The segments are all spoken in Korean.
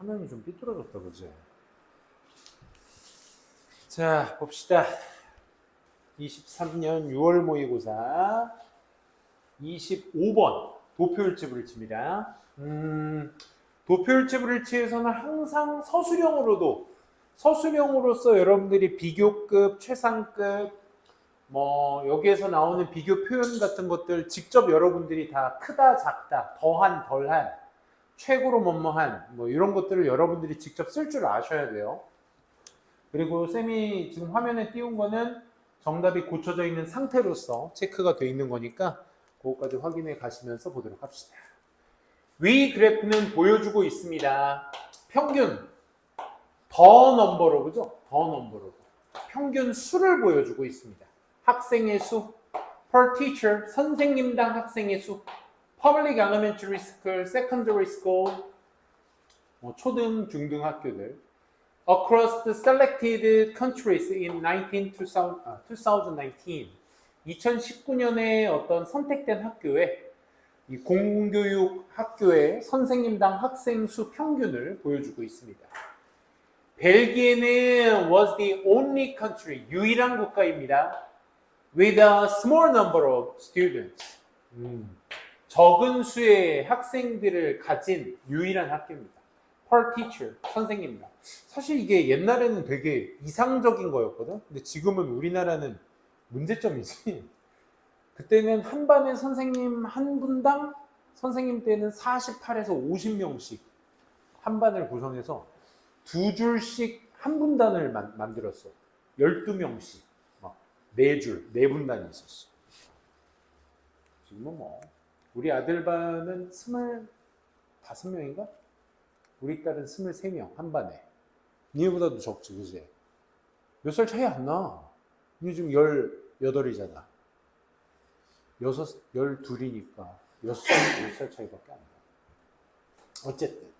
화면이 좀 삐뚤어졌다, 그지? 자, 봅시다. 23년 6월 모의고사 25번 도표일지 불일치입니다. 도표일지 불일치에서는 항상 서술형으로서 여러분들이 비교급, 최상급, 뭐 여기에서 나오는 비교 표현 같은 것들 직접 여러분들이 다 크다, 작다, 더한, 덜한, 최고로 뭐뭐한 뭐 이런 것들을 여러분들이 직접 쓸 줄 아셔야 돼요. 그리고 쌤이 지금 화면에 띄운 거는 정답이 고쳐져 있는 상태로서 체크가 되어 있는 거니까 그것까지 확인해 가시면서 보도록 합시다. 위 그래프는 보여주고 있습니다. 평균 더 넘버로, 그죠? 더 넘버로 평균 수를 보여주고 있습니다. 학생의 수, per teacher, 선생님당 학생의 수, public elementary school, secondary school, 초등, 중등 학교들, across the selected countries in 2019, 2019년에 어떤 선택된 학교에 이 공교육 학교의 선생님당 학생 수 평균을 보여주고 있습니다. 벨기에는 was the only country, 유일한 국가입니다. with a small number of students. 적은 수의 학생들을 가진 유일한 학교입니다. per teacher, 선생님당. 사실 이게 옛날에는 되게 이상적인 거였거든. 근데 지금은 우리나라는 문제점이지. 그때는 한 반에 선생님 한 분당 선생님 때는 48에서 50명씩 한 반을 구성해서 두 줄씩 한 분단을 만들었어. 12명씩. 막 4줄, 4분단이 있었어. 지금은 뭐 우리 아들 반은 25명인가? 우리 딸은 23명 한 반에. 니네보다도 적지, 그지? 몇 살 차이 안 나. 니 지금 18이잖아. 12이니까 6살 차이밖에 안 나. 어쨌든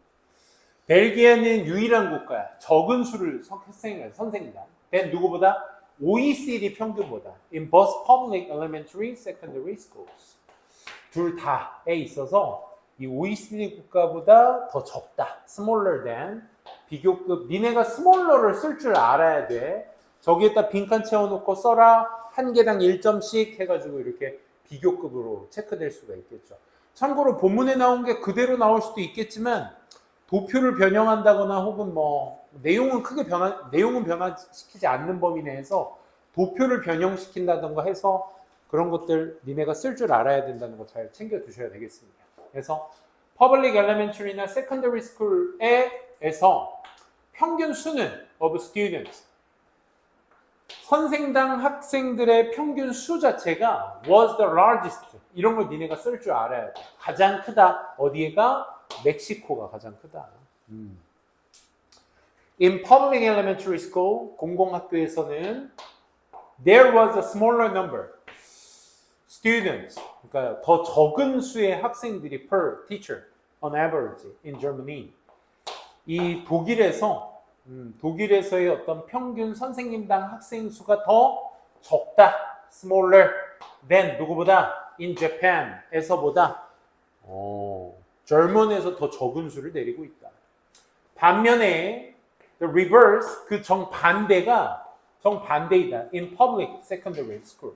벨기에는 유일한 국가야. 적은 수를 선생님당. 누구보다? OECD 평균보다. In both public elementary, secondary schools. 둘 다에 있어서 이 OECD 국가보다 더 적다. Smaller than. 비교급. 니네가 smaller를 쓸 줄 알아야 돼. 저기에다 빈칸 채워놓고 써라. 한 개당 1점씩 해가지고 이렇게 비교급으로 체크될 수가 있겠죠. 참고로 본문에 나온 게 그대로 나올 수도 있겠지만 도표를 변형한다거나 혹은 뭐 내용은 변화시키지 않는 범위 내에서 도표를 변형시킨다던가 해서 그런 것들 니네가 쓸 줄 알아야 된다는 거 잘 챙겨 두셔야 되겠습니다. 그래서 Public Elementary나 Secondary School에서 평균 수는 of students, 선생당 학생들의 평균 수 자체가 was the largest. 이런 걸 니네가 쓸 줄 알아야 돼. 가장 크다. 어디에가? 멕시코가 가장 크다. In public elementary school, 공공학교에서는 there was a smaller number students. 그러니까 더 적은 수의 학생들이 per teacher on average in Germany. 이 독일에서의 어떤 평균 선생님당 학생 수가 더 적다. smaller than 누구보다? in Japan에서보다 German에서 더 적은 수를 내리고 있다. 반면에 the reverse, 그 정반대이다. in public secondary school.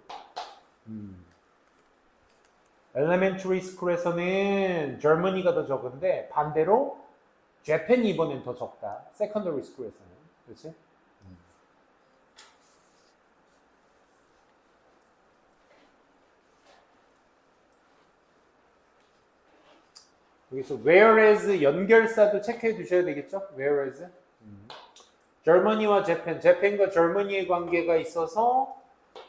elementary school에서는 Germany가 더 적은데 반대로 Japan이 이번엔 더 적다. secondary school에서는. 그렇지? 여기서 whereas 연결사도 체크해 두셔야 되겠죠? whereas Germany와 Japan과 Germany의 관계가 있어서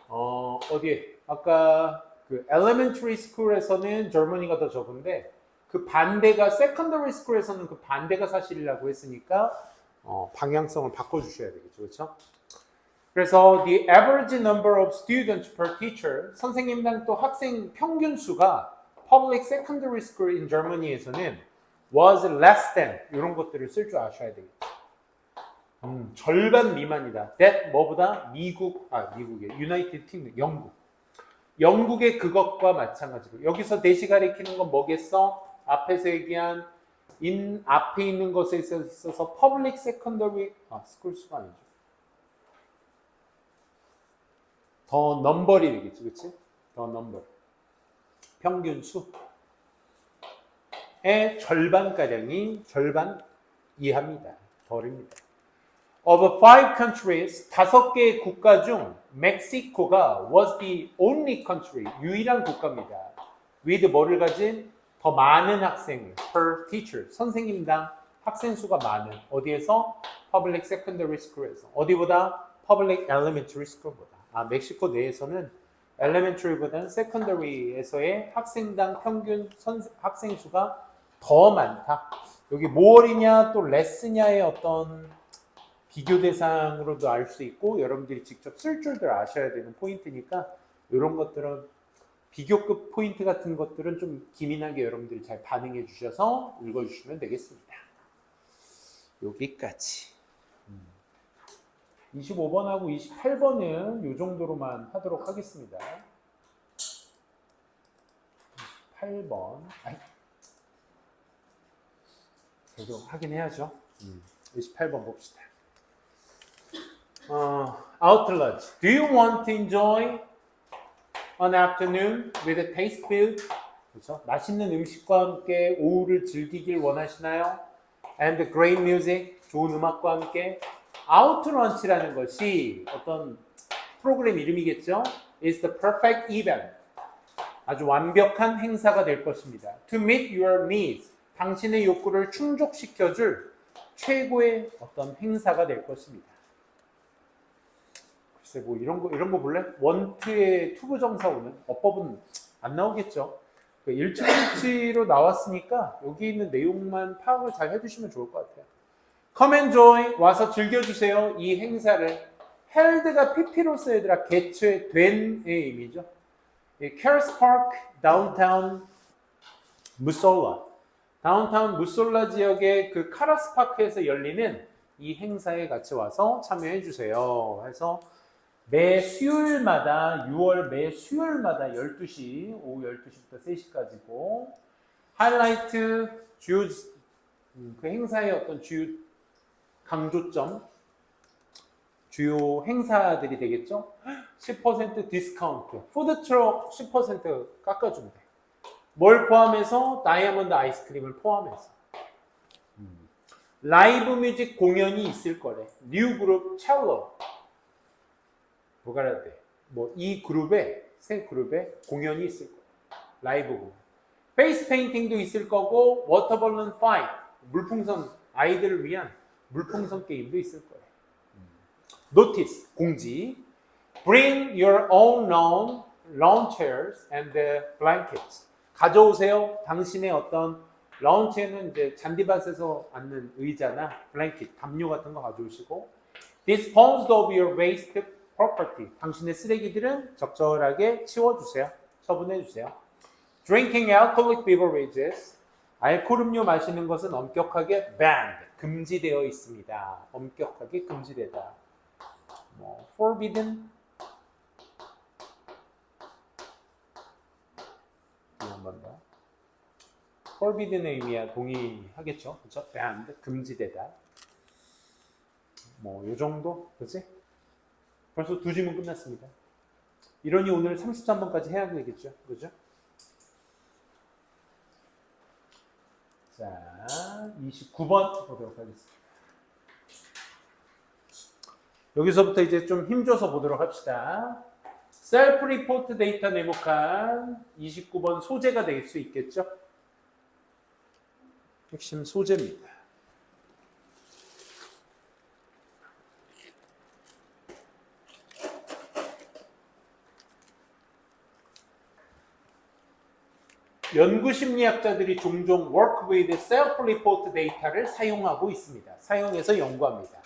어디에? 아까 그 elementary school에서는 Germany가 더 적은데 그 반대가 secondary school에서는 그 반대가 사실이라고 했으니까 방향성을 바꿔주셔야 되겠죠, 그렇죠? 그래서 the average number of students per teacher, 선생님당 또 학생 평균 수가 public secondary school in Germany에서는 was less than 이런 것들을 쓸 줄 아셔야 되겠죠. 절반 미만이다. that 뭐보다? 미국의 United Kingdom, 영국의 그것과 마찬가지고 여기서 대시 가리키는 건 뭐겠어? 앞에서 얘기한 in 앞에 있는 것에 있어서 public secondary school수가 아니죠. 더 넘버리 되겠지, 그치? 더 넘버. 평균 수의 절반가량이 절반 이하입니다. 덜입니다. Of 5 countries, 5개의 국가 중 멕시코가 was the only country, 유일한 국가입니다. with 뭐를 가진 더 많은 학생, per teacher, 선생님당 학생 수가 많은 어디에서? Public secondary school에서. 어디보다? Public elementary school보다. 멕시코 내에서는 elementary보다는 secondary에서의 학생당 평균 학생 수가 더 많다. 여기 more이냐 또 less냐의 어떤 비교 대상으로도 알 수 있고 여러분들이 직접 쓸 줄들 아셔야 되는 포인트니까 이런 것들은 비교급 포인트 같은 것들은 좀 기민하게 여러분들이 잘 반응해 주셔서 읽어주시면 되겠습니다. 여기까지. 25번하고 28번은 이 정도로만 하도록 하겠습니다. 28번. 계속 하긴 해야죠. 28번 봅시다. Outlet. Do you want to enjoy an afternoon with a taste filled? 그렇죠? 맛있는 음식과 함께 오후를 즐기길 원하시나요? And great music. 좋은 음악과 함께. Out lunch라는 것이 어떤 프로그램 이름이겠죠? Is the perfect event. 아주 완벽한 행사가 될 것입니다. To meet your needs. 당신의 욕구를 충족시켜줄 최고의 어떤 행사가 될 것입니다. 글쎄 뭐 이런 거 볼래? 원트의 투부정사 오는 어법은 안 나오겠죠. 일치일치로 나왔으니까 여기 있는 내용만 파악을 잘 해두시면 좋을 것 같아요. Come and join. 와서 즐겨주세요. 이 행사를. held가 PP로서 얘들아 개최된의 의미죠. Caras Park, downtown 무솔라. 다운타운 무솔라 지역의 그 카라스 파크에서 열리는 이 행사에 같이 와서 참여해 주세요. 해서 매 수요일마다 6월 매 수요일마다 12시 오후 12시부터 3시까지고 하이라이트 주요 그 행사의 어떤 주요 강조점 주요 행사들이 되겠죠. 10% 디스카운트, 푸드트럭 10% 깎아줍니다. 뭘 포함해서? 다이아몬드 아이스크림을 포함해서. 라이브 뮤직 공연이 있을 거래. 뉴 그룹 첼로. 뭐가 해야 돼? 뭐 이 그룹에 새 그룹에 공연이 있을 거야. 라이브 공연. 페이스 페인팅도 있을 거고 워터벌룬 파이트. 물풍선 아이들을 위한 물풍선 게임도 있을 거예요. 노티스 공지. Bring your own lawn chairs and blankets. 가져오세요. 당신의 어떤 라운치에는 이제 잔디밭에서 앉는 의자나 블랭킷, 담요 같은 거 가져오시고 Dispose of your waste property. 당신의 쓰레기들은 적절하게 치워주세요. 처분해주세요. Drinking alcoholic beverages. 알코올 음료 마시는 것은 엄격하게 banned. 금지되어 있습니다. 엄격하게 금지되다. Forbidden. 한번 더. Forbidden의 의미와 동의하겠죠. 그렇죠? banned, 금지되다. 요 정도? 그치? 벌써 2지문 끝났습니다. 이러니 오늘 33번까지 해야 되겠죠. 그죠? 자, 29번 보도록 하겠습니다. 여기서부터 이제 좀 힘줘서 보도록 합시다. 셀프 리포트 데이터 네모칸 29번 소재가 될 수 있겠죠? 핵심 소재입니다. 연구 심리학자들이 종종 work with self-report 데이터를 사용하고 있습니다. 사용해서 연구합니다.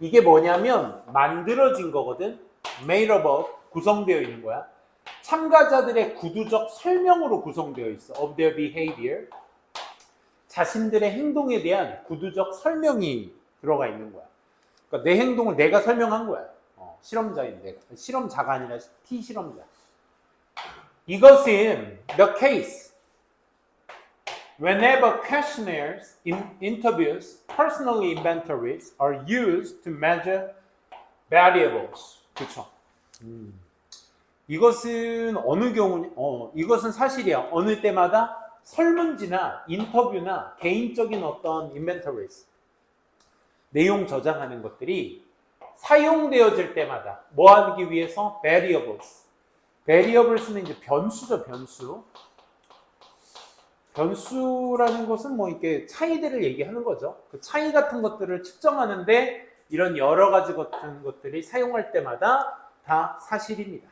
이게 뭐냐면 만들어진 거거든. made up, 구성되어 있는 거야. 참가자들의 구두적 설명으로 구성되어 있어. of their behavior. 자신들의 행동에 대한 구두적 설명이 들어가 있는 거야. 그러니까 내 행동을 내가 설명한 거야. 실험자인 내가. 실험자가 아니라 T실험자. 이것은 the case. Whenever questionnaires, interviews, personal inventories are used to measure variables. 그렇죠. 이것은 어느 경우, 이것은 사실이야. 어느 때마다 설문지나 인터뷰나 개인적인 어떤 inventories, 내용 저장하는 것들이 사용되어질 때마다 뭐 하기 위해서? variables. variables는 이제 변수죠, 변수. 변수라는 것은 뭐 이렇게 차이들을 얘기하는 거죠. 그 차이 같은 것들을 측정하는데 이런 여러 가지 같은 것들이 사용할 때마다 다 사실입니다.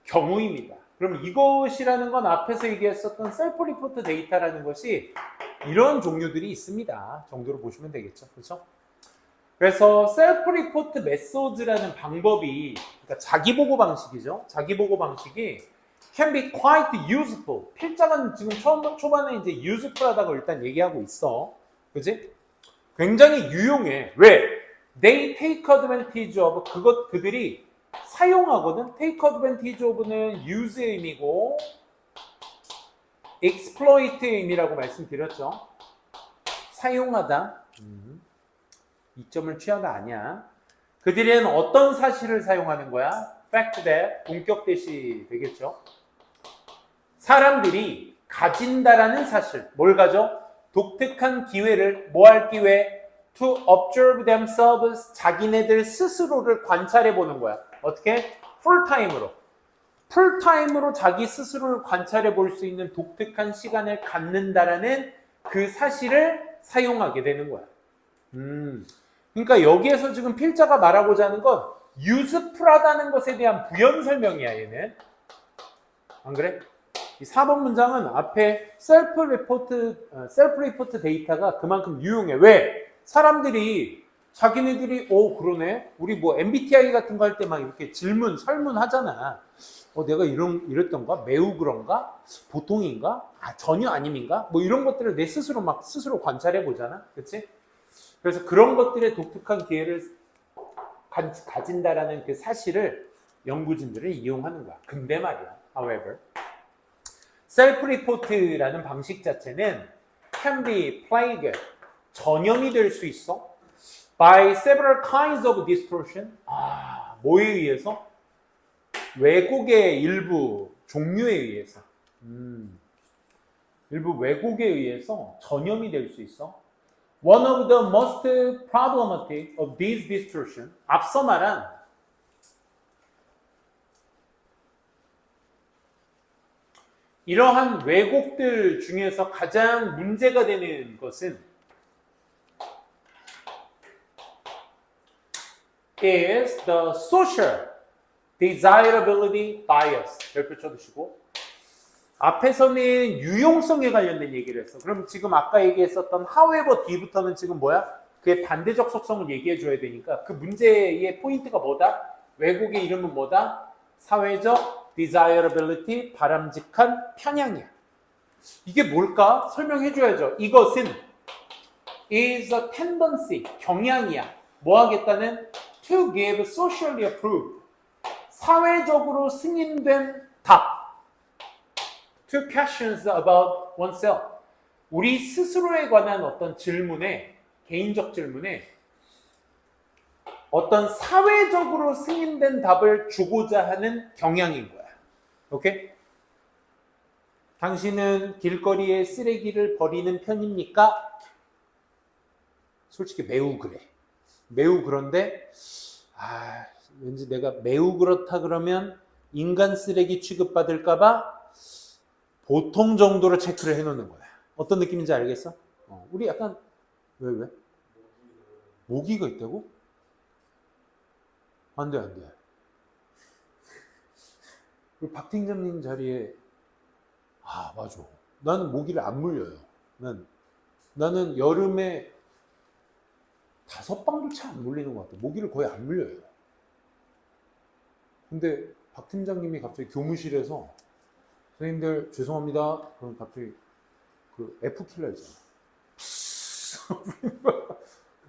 경우입니다. 그럼 이것이라는 건 앞에서 얘기했었던 셀프 리포트 데이터라는 것이 이런 종류들이 있습니다. 정도로 보시면 되겠죠. 그렇죠? 그래서 셀프 리포트 메소드라는 방법이, 그러니까 자기보고 방식이죠. 자기보고 방식이 can be quite useful. 필자는 지금 초반에 이제 useful하다고 일단 얘기하고 있어. 그지? 굉장히 유용해. 왜? They take advantage of, 그들이 사용하거든. take advantage of는 use의 의미고 exploit의 의미라고 말씀드렸죠. 사용하다. 이점을 취하다 아니야. 그들은 어떤 사실을 사용하는 거야? fact that, 본격 대시 되겠죠. 사람들이 가진다라는 사실. 뭘 가져? 독특한 기회를, 뭐 할 기회? To observe themselves, 자기네들 스스로를 관찰해 보는 거야. 어떻게? 풀타임으로. 풀타임으로 자기 스스로를 관찰해 볼 수 있는 독특한 시간을 갖는다라는 그 사실을 사용하게 되는 거야. 그러니까 여기에서 지금 필자가 말하고자 하는 건 useful하다는 것에 대한 부연 설명이야, 얘는. 안 그래? 이 4번 문장은 앞에 셀프 리포트 데이터가 그만큼 유용해. 왜? 사람들이 자기네들이 그러네. 우리 뭐 MBTI 같은 거 할 때 막 이렇게 설문 하잖아. 내가 이랬던가? 매우 그런가? 보통인가? 전혀 아님인가? 뭐 이런 것들을 내 스스로 스스로 관찰해 보잖아. 그치? 그래서 그런 것들의 독특한 기회를 가진다라는 그 사실을 연구진들은 이용하는 거야. 근데 말이야. However, 셀프 리포트라는 방식 자체는 can be plagued, 전염이 될 수 있어. by several kinds of distortion. 뭐에 의해서? 왜곡의 일부 종류에 의해서. 일부 왜곡에 의해서 전염이 될 수 있어. One of the most problematic of these distortion, 앞서 말한 이러한 왜곡들 중에서 가장 문제가 되는 것은 is the social desirability bias. 별표 쳐두시고. 앞에서는 유용성에 관련된 얘기를 했어. 그럼 지금 아까 얘기했었던 however 뒤부터는 지금 뭐야? 그의 반대적 속성을 얘기해 줘야 되니까 그 문제의 포인트가 뭐다? 왜곡의 이름은 뭐다? 사회적 desirability, 바람직한 편향이야. 이게 뭘까? 설명해 줘야죠. 이것은 is a tendency, 경향이야. 뭐 하겠다는? to give socially approved, 사회적으로 승인된 답. to questions about oneself. 우리 스스로에 관한 어떤 질문에, 개인적 질문에 어떤 사회적으로 승인된 답을 주고자 하는 경향인 거야. 오케이? 당신은 길거리에 쓰레기를 버리는 편입니까? 솔직히 매우 그래. 매우 그런데 왠지 내가 매우 그렇다 그러면 인간 쓰레기 취급받을까봐 보통 정도로 체크를 해놓는 거야. 어떤 느낌인지 알겠어? 우리 약간 왜? 모기가 있다고? 안 돼. 우리 박 팀장님 자리에 맞아. 나는 모기를 안 물려요. 나는 여름에 5방도 채 안 물리는 것 같아. 모기를 거의 안 물려요. 근데 박 팀장님이 갑자기 교무실에서 선생님들 죄송합니다. 그럼 갑자기 그 F킬러 있잖아.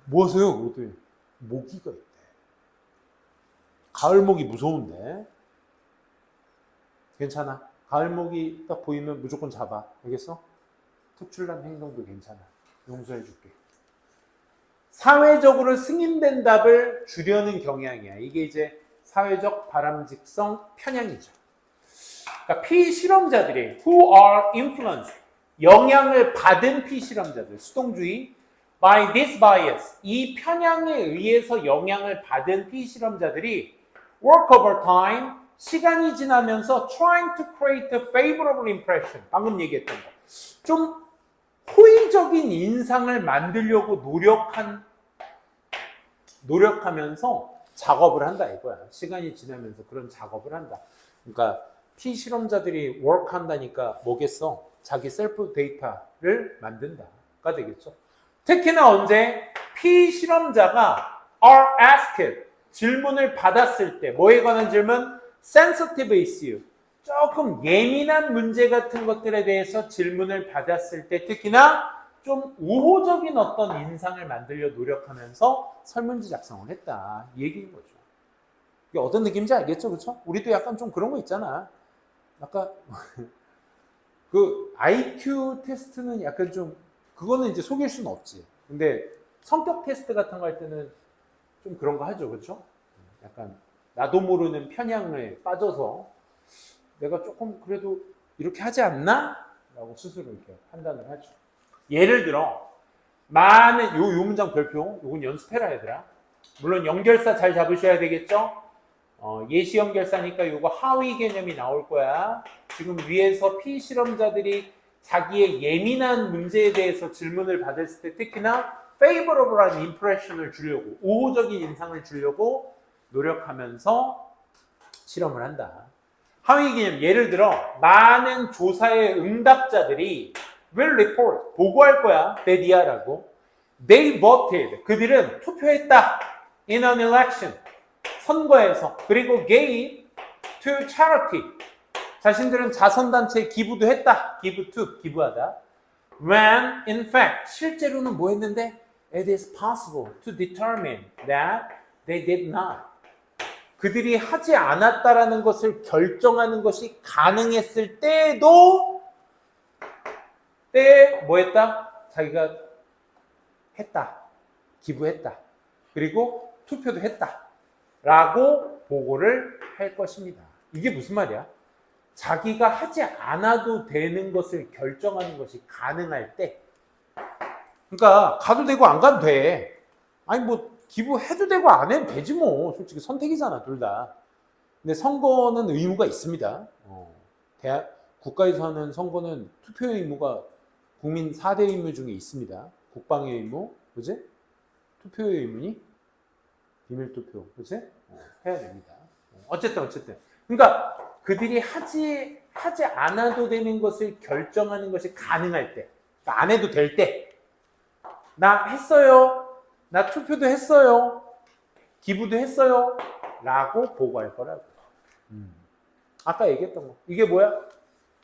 뭐 하세요? 그랬더니 모기가 있대. 가을 모기 무서운데. 괜찮아. 가을 모기 딱 보이면 무조건 잡아. 알겠어? 특출난 행동도 괜찮아. 용서해줄게. 사회적으로 승인된 답을 주려는 경향이야. 이게 이제 사회적 바람직성 편향이죠. 그러니까 피실험자들이 who are influenced, 영향을 받은 피실험자들, 수동주의 by this bias, 이 편향에 의해서 영향을 받은 피실험자들이 work over time, 시간이 지나면서 trying to create a favorable impression, 방금 얘기했던 거, 좀 호의적인 인상을 만들려고 노력하면서 작업을 한다 이거야. 시간이 지나면서 그런 작업을 한다. 그러니까 피실험자들이 work 한다니까 뭐겠어? 자기 셀프 데이터를 만든다가 되겠죠. 특히나 언제 피실험자가 are asked, 질문을 받았을 때, 뭐에 관한 질문? sensitive issue, 조금 예민한 문제 같은 것들에 대해서 질문을 받았을 때, 특히나 좀 우호적인 어떤 인상을 만들려 노력하면서 설문지 작성을 했다, 이 얘기인 거죠. 이게 어떤 느낌인지 알겠죠? 그렇죠? 우리도 약간 좀 그런 거 있잖아. 약간 그 IQ 테스트는 약간 좀 그거는 이제 속일 수는 없지. 근데 성격 테스트 같은 거 할 때는 좀 그런 거 하죠. 그렇죠? 약간 나도 모르는 편향을 빠져서 내가 조금 그래도 이렇게 하지 않나? 라고 스스로 이렇게 판단을 하죠. 예를 들어 많은 요 문장 별표, 요건 연습해라 얘들아. 물론 연결사 잘 잡으셔야 되겠죠? 예시 연결사니까 요거 하위 개념이 나올 거야. 지금 위에서 피실험자들이 자기의 예민한 문제에 대해서 질문을 받았을 때 특히나 favorable한 impression을 주려고, 우호적인 인상을 주려고 노력하면서 실험을 한다. 하위 개념, 예를 들어 많은 조사의 응답자들이 will report, 보고할 거야. 데디아라고. They voted, 그들은 투표했다. In an election, 선거에서. 그리고 gave to charity, 자신들은 자선단체에 기부도 했다. give to, 기부하다. When in fact, 실제로는 뭐 했는데? It is possible to determine that they did not. 그들이 하지 않았다라는 것을 결정하는 것이 가능했을 때에도 때에 뭐 했다? 자기가 했다. 기부했다. 그리고 투표도 했다. 라고 보고를 할 것입니다. 이게 무슨 말이야? 자기가 하지 않아도 되는 것을 결정하는 것이 가능할 때, 그러니까 가도 되고 안 가도 돼. 아니 뭐 기부해도 되고 안 해도 되지 뭐. 솔직히 선택이잖아 둘 다. 근데 선거는 의무가 있습니다. 국가에서 하는 선거는 투표의 의무가 국민 4대 의무 중에 있습니다. 국방의 의무, 그지? 투표의 의무니? 비밀투표, 그지? 해야 됩니다. 어쨌든. 그러니까 그들이 하지 않아도 되는 것을 결정하는 것이 가능할 때, 그러니까 안 해도 될 때, 나 했어요. 나 투표도 했어요. 기부도 했어요. 라고 보고할 거라고. 아까 얘기했던 거. 이게 뭐야?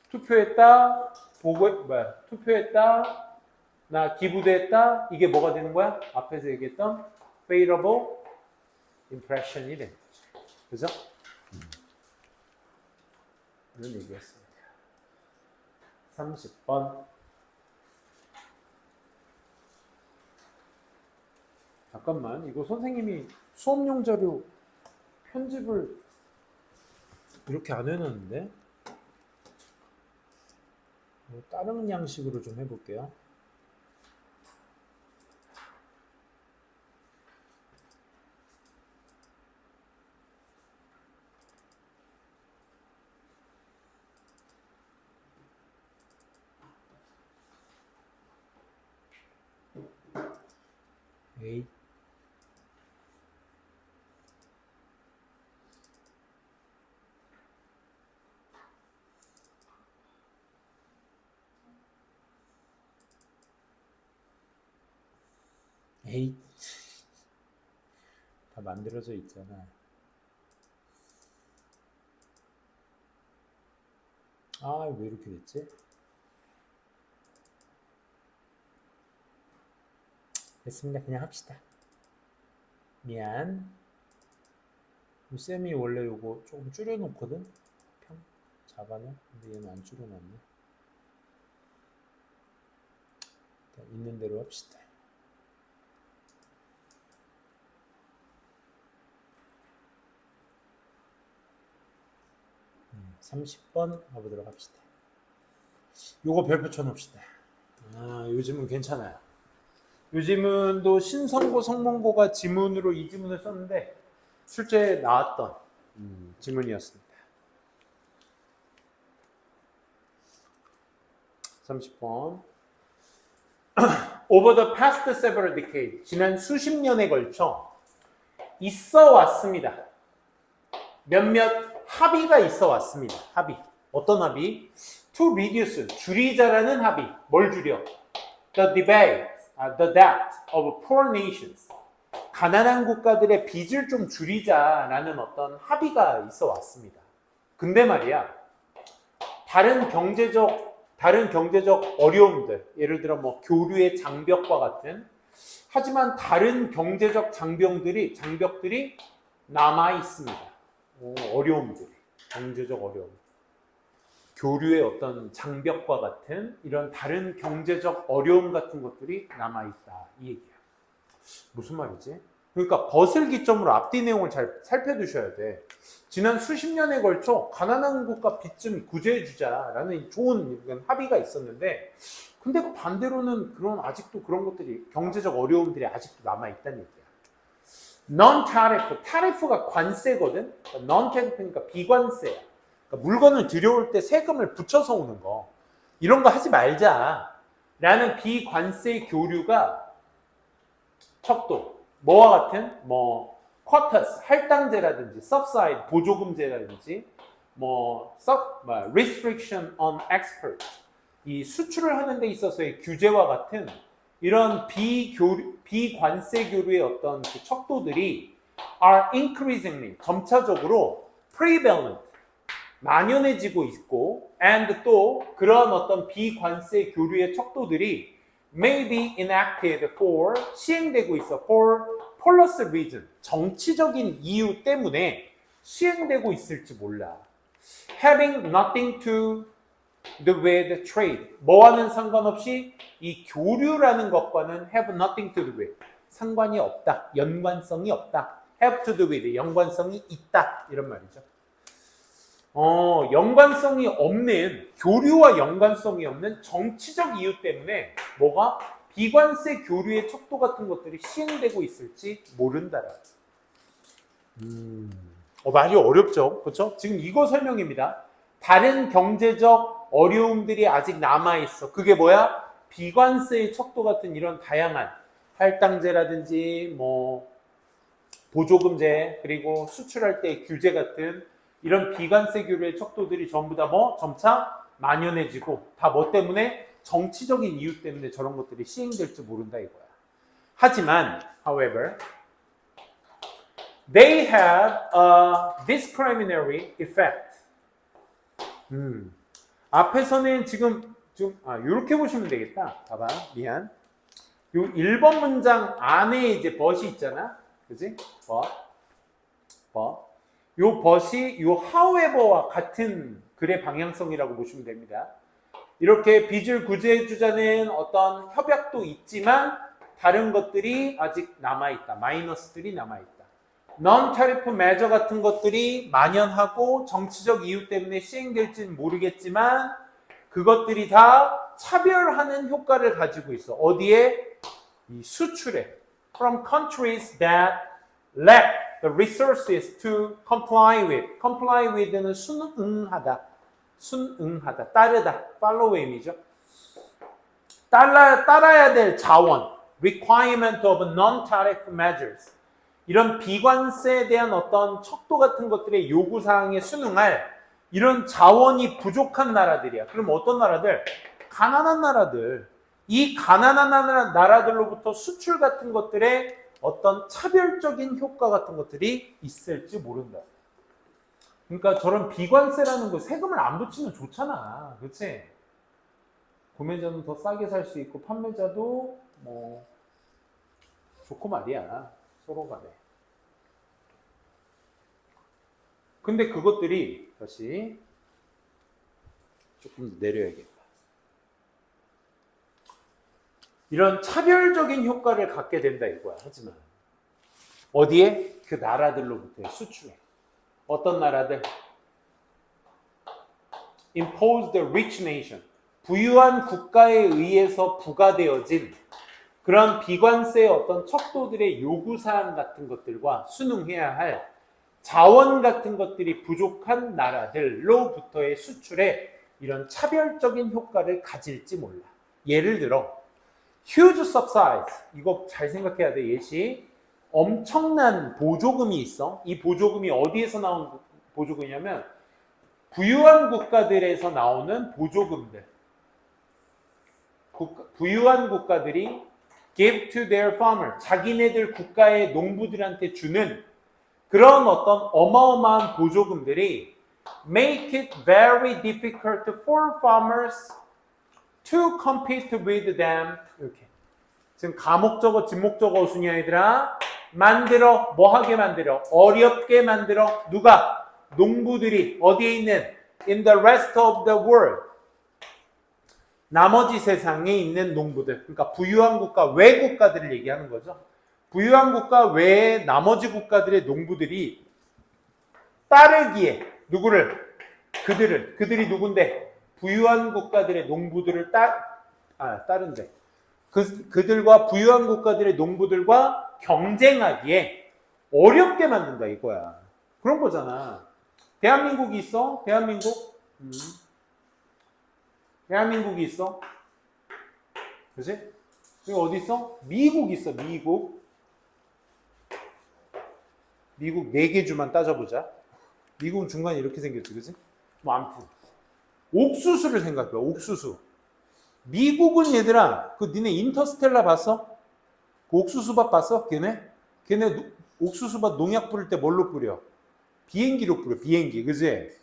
투표했다. 투표했다. 나 기부도 했다. 이게 뭐가 되는 거야? 앞에서 얘기했던 favorable impression이 되는 거죠. 그죠? 이런 얘기였습니다. 30번. 잠깐만, 이거 선생님이 수업용 자료 편집을 이렇게 안 해놨는데? 다른 양식으로 좀 해볼게요. 에이. 에이, 다 만들어져 있잖아. 아, 왜 이렇게 됐지? 됐습니다. 그냥 합시다. 미안. 쌤이 원래 요거 조금 줄여놓거든? 자반을? 근데 얘는 안 줄여놨네. 있는 대로 합시다. 30번 가보도록 합시다. 요거 별표 쳐놓읍시다. 요즘은 괜찮아요. 요즘은 또 신성고 성문고가 지문으로 이 지문을 썼는데 실제 나왔던 지문이었습니다. 30번. Over the past several decades, 지난 수십 년에 걸쳐 있어 왔습니다. 몇몇 합의가 있어 왔습니다. 합의. 어떤 합의? To reduce, 줄이자라는 합의. 뭘 줄여? The debt of poor nations. 가난한 국가들의 빚을 좀 줄이자라는 어떤 합의가 있어 왔습니다. 근데 말이야, 다른 경제적 어려움들, 예를 들어 뭐 교류의 장벽과 같은, 하지만 다른 경제적 장벽들이 남아 있습니다. 어려움들이, 경제적 어려움, 교류의 어떤 장벽과 같은 이런 다른 경제적 어려움 같은 것들이 남아 있다, 이 얘기야. 무슨 말이지? 그러니까 것을 기점으로 앞뒤 내용을 잘 살펴두셔야 돼. 지난 수십 년에 걸쳐 가난한 국가 빚 좀 구제해주자라는 좋은 합의가 있었는데, 근데 그 반대로는 아직도 그런 것들이, 경제적 어려움들이 아직도 남아있다는 얘기야. non-tariff, 타리프가 관세거든? non-tarif프니까 비관세야. 그러니까 물건을 들여올 때 세금을 붙여서 오는 거. 이런 거 하지 말자. 라는 비관세 교류가 척도. 뭐와 같은? quotas, 할당제라든지, subside, 보조금제라든지, restriction on export, 이 수출을 하는 데 있어서의 규제와 같은 이런 비관세 교류의 어떤 그 척도들이 are increasingly, 점차적으로 prevalent, 만연해지고 있고, and 또 그런 어떤 비관세 교류의 척도들이 may be enacted for, 시행되고 있어, for policy reason, 정치적인 이유 때문에 시행되고 있을지 몰라. having nothing to do with trade, 뭐와는 상관없이 이 교류라는 것과는 have nothing to do with, 상관이 없다, 연관성이 없다. have to do with, 연관성이 있다, 이런 말이죠. 연관성이 없는, 교류와 연관성이 없는 정치적 이유 때문에 뭐가 비관세 교류의 척도 같은 것들이 시행되고 있을지 모른다라. 말이 어렵죠, 그렇죠? 지금 이거 설명입니다. 다른 경제적 어려움들이 아직 남아 있어. 그게 뭐야? 비관세의 척도 같은 이런 다양한 할당제라든지 보조금제, 그리고 수출할 때 규제 같은 이런 비관세 교류의 척도들이 전부 다 점차 만연해지고, 다 뭐 때문에? 정치적인 이유 때문에 저런 것들이 시행될지 모른다 이거야. 하지만, however, they have a discriminatory effect. 앞에서는 지금 이렇게 보시면 되겠다. 봐봐, 미안. 요 1번 문장 안에 이제 벗이 있잖아, 그지? 요 벗이 요 however와 같은 글의 방향성이라고 보시면 됩니다. 이렇게 빚을 구제해주자는 어떤 협약도 있지만 다른 것들이 아직 남아있다. 마이너스들이 남아있다. non-tariff measure 같은 것들이 만연하고 정치적 이유 때문에 시행될지는 모르겠지만 그것들이 다 차별하는 효과를 가지고 있어. 어디에? 이 수출에. From countries that lack the resources to comply with. comply with는 순응하다, 따르다, follow임이죠. 따라야 될 자원, requirement of non-tariff measures. 이런 비관세에 대한 어떤 척도 같은 것들의 요구사항에 순응할 이런 자원이 부족한 나라들이야. 그럼 어떤 나라들? 가난한 나라들. 이 가난한 나라들로부터 수출 같은 것들의 어떤 차별적인 효과 같은 것들이 있을지 모른다. 그러니까 저런 비관세라는 거, 세금을 안 붙이면 좋잖아. 그렇지? 구매자는 더 싸게 살 수 있고 판매자도 좋고 말이야. 서로 간에. 근데 그것들이 다시 조금 내려야겠다. 이런 차별적인 효과를 갖게 된다 이거야. 하지만 어디에? 그 나라들로부터의 수출에. 어떤 나라들? Imposed the rich nation. 부유한 국가에 의해서 부과되어진 그런 비관세의 어떤 척도들의 요구사항 같은 것들과 순응해야 할 자원 같은 것들이 부족한 나라들로부터의 수출에 이런 차별적인 효과를 가질지 몰라. 예를 들어 huge subsidies. 이거 잘 생각해야 돼. 예시. 엄청난 보조금이 있어. 이 보조금이 어디에서 나온 보조금이냐면 부유한 국가들에서 나오는 보조금들. 부유한 국가들이 give to their farmer. 자기네들 국가의 농부들한테 주는 그런 어떤 어마어마한 보조금들이 make it very difficult for farmers to compete with them. 이렇게. 지금 가목적어, 진목적어 어순이야 얘들아. 만들어, 뭐하게 만들어? 어렵게 만들어. 누가? 농부들이 어디에 있는? In the rest of the world. 나머지 세상에 있는 농부들. 그러니까 부유한 국가 외 국가들을 얘기하는 거죠. 부유한 국가 외의 나머지 국가들의 농부들이 따르기에 누구를? 그들이 누군데? 부유한 국가들의 농부들을 따른대. 그들과 부유한 국가들의 농부들과 경쟁하기에 어렵게 만든다 이거야. 그런 거잖아. 대한민국이 있어? 대한민국? 대한민국이 있어? 그치? 여기 어디 있어? 미국 있어. 미국 4개 주만 따져보자. 미국은 중간에 이렇게 생겼지, 그치? 뭐 아무튼 옥수수를 생각해. 옥수수. 미국은 얘들아, 그 니네 인터스텔라 봤어? 그 옥수수밭 봤어? 걔네 옥수수밭 농약 뿌릴 때 뭘로 뿌려? 비행기로 뿌려. 비행기, 그지?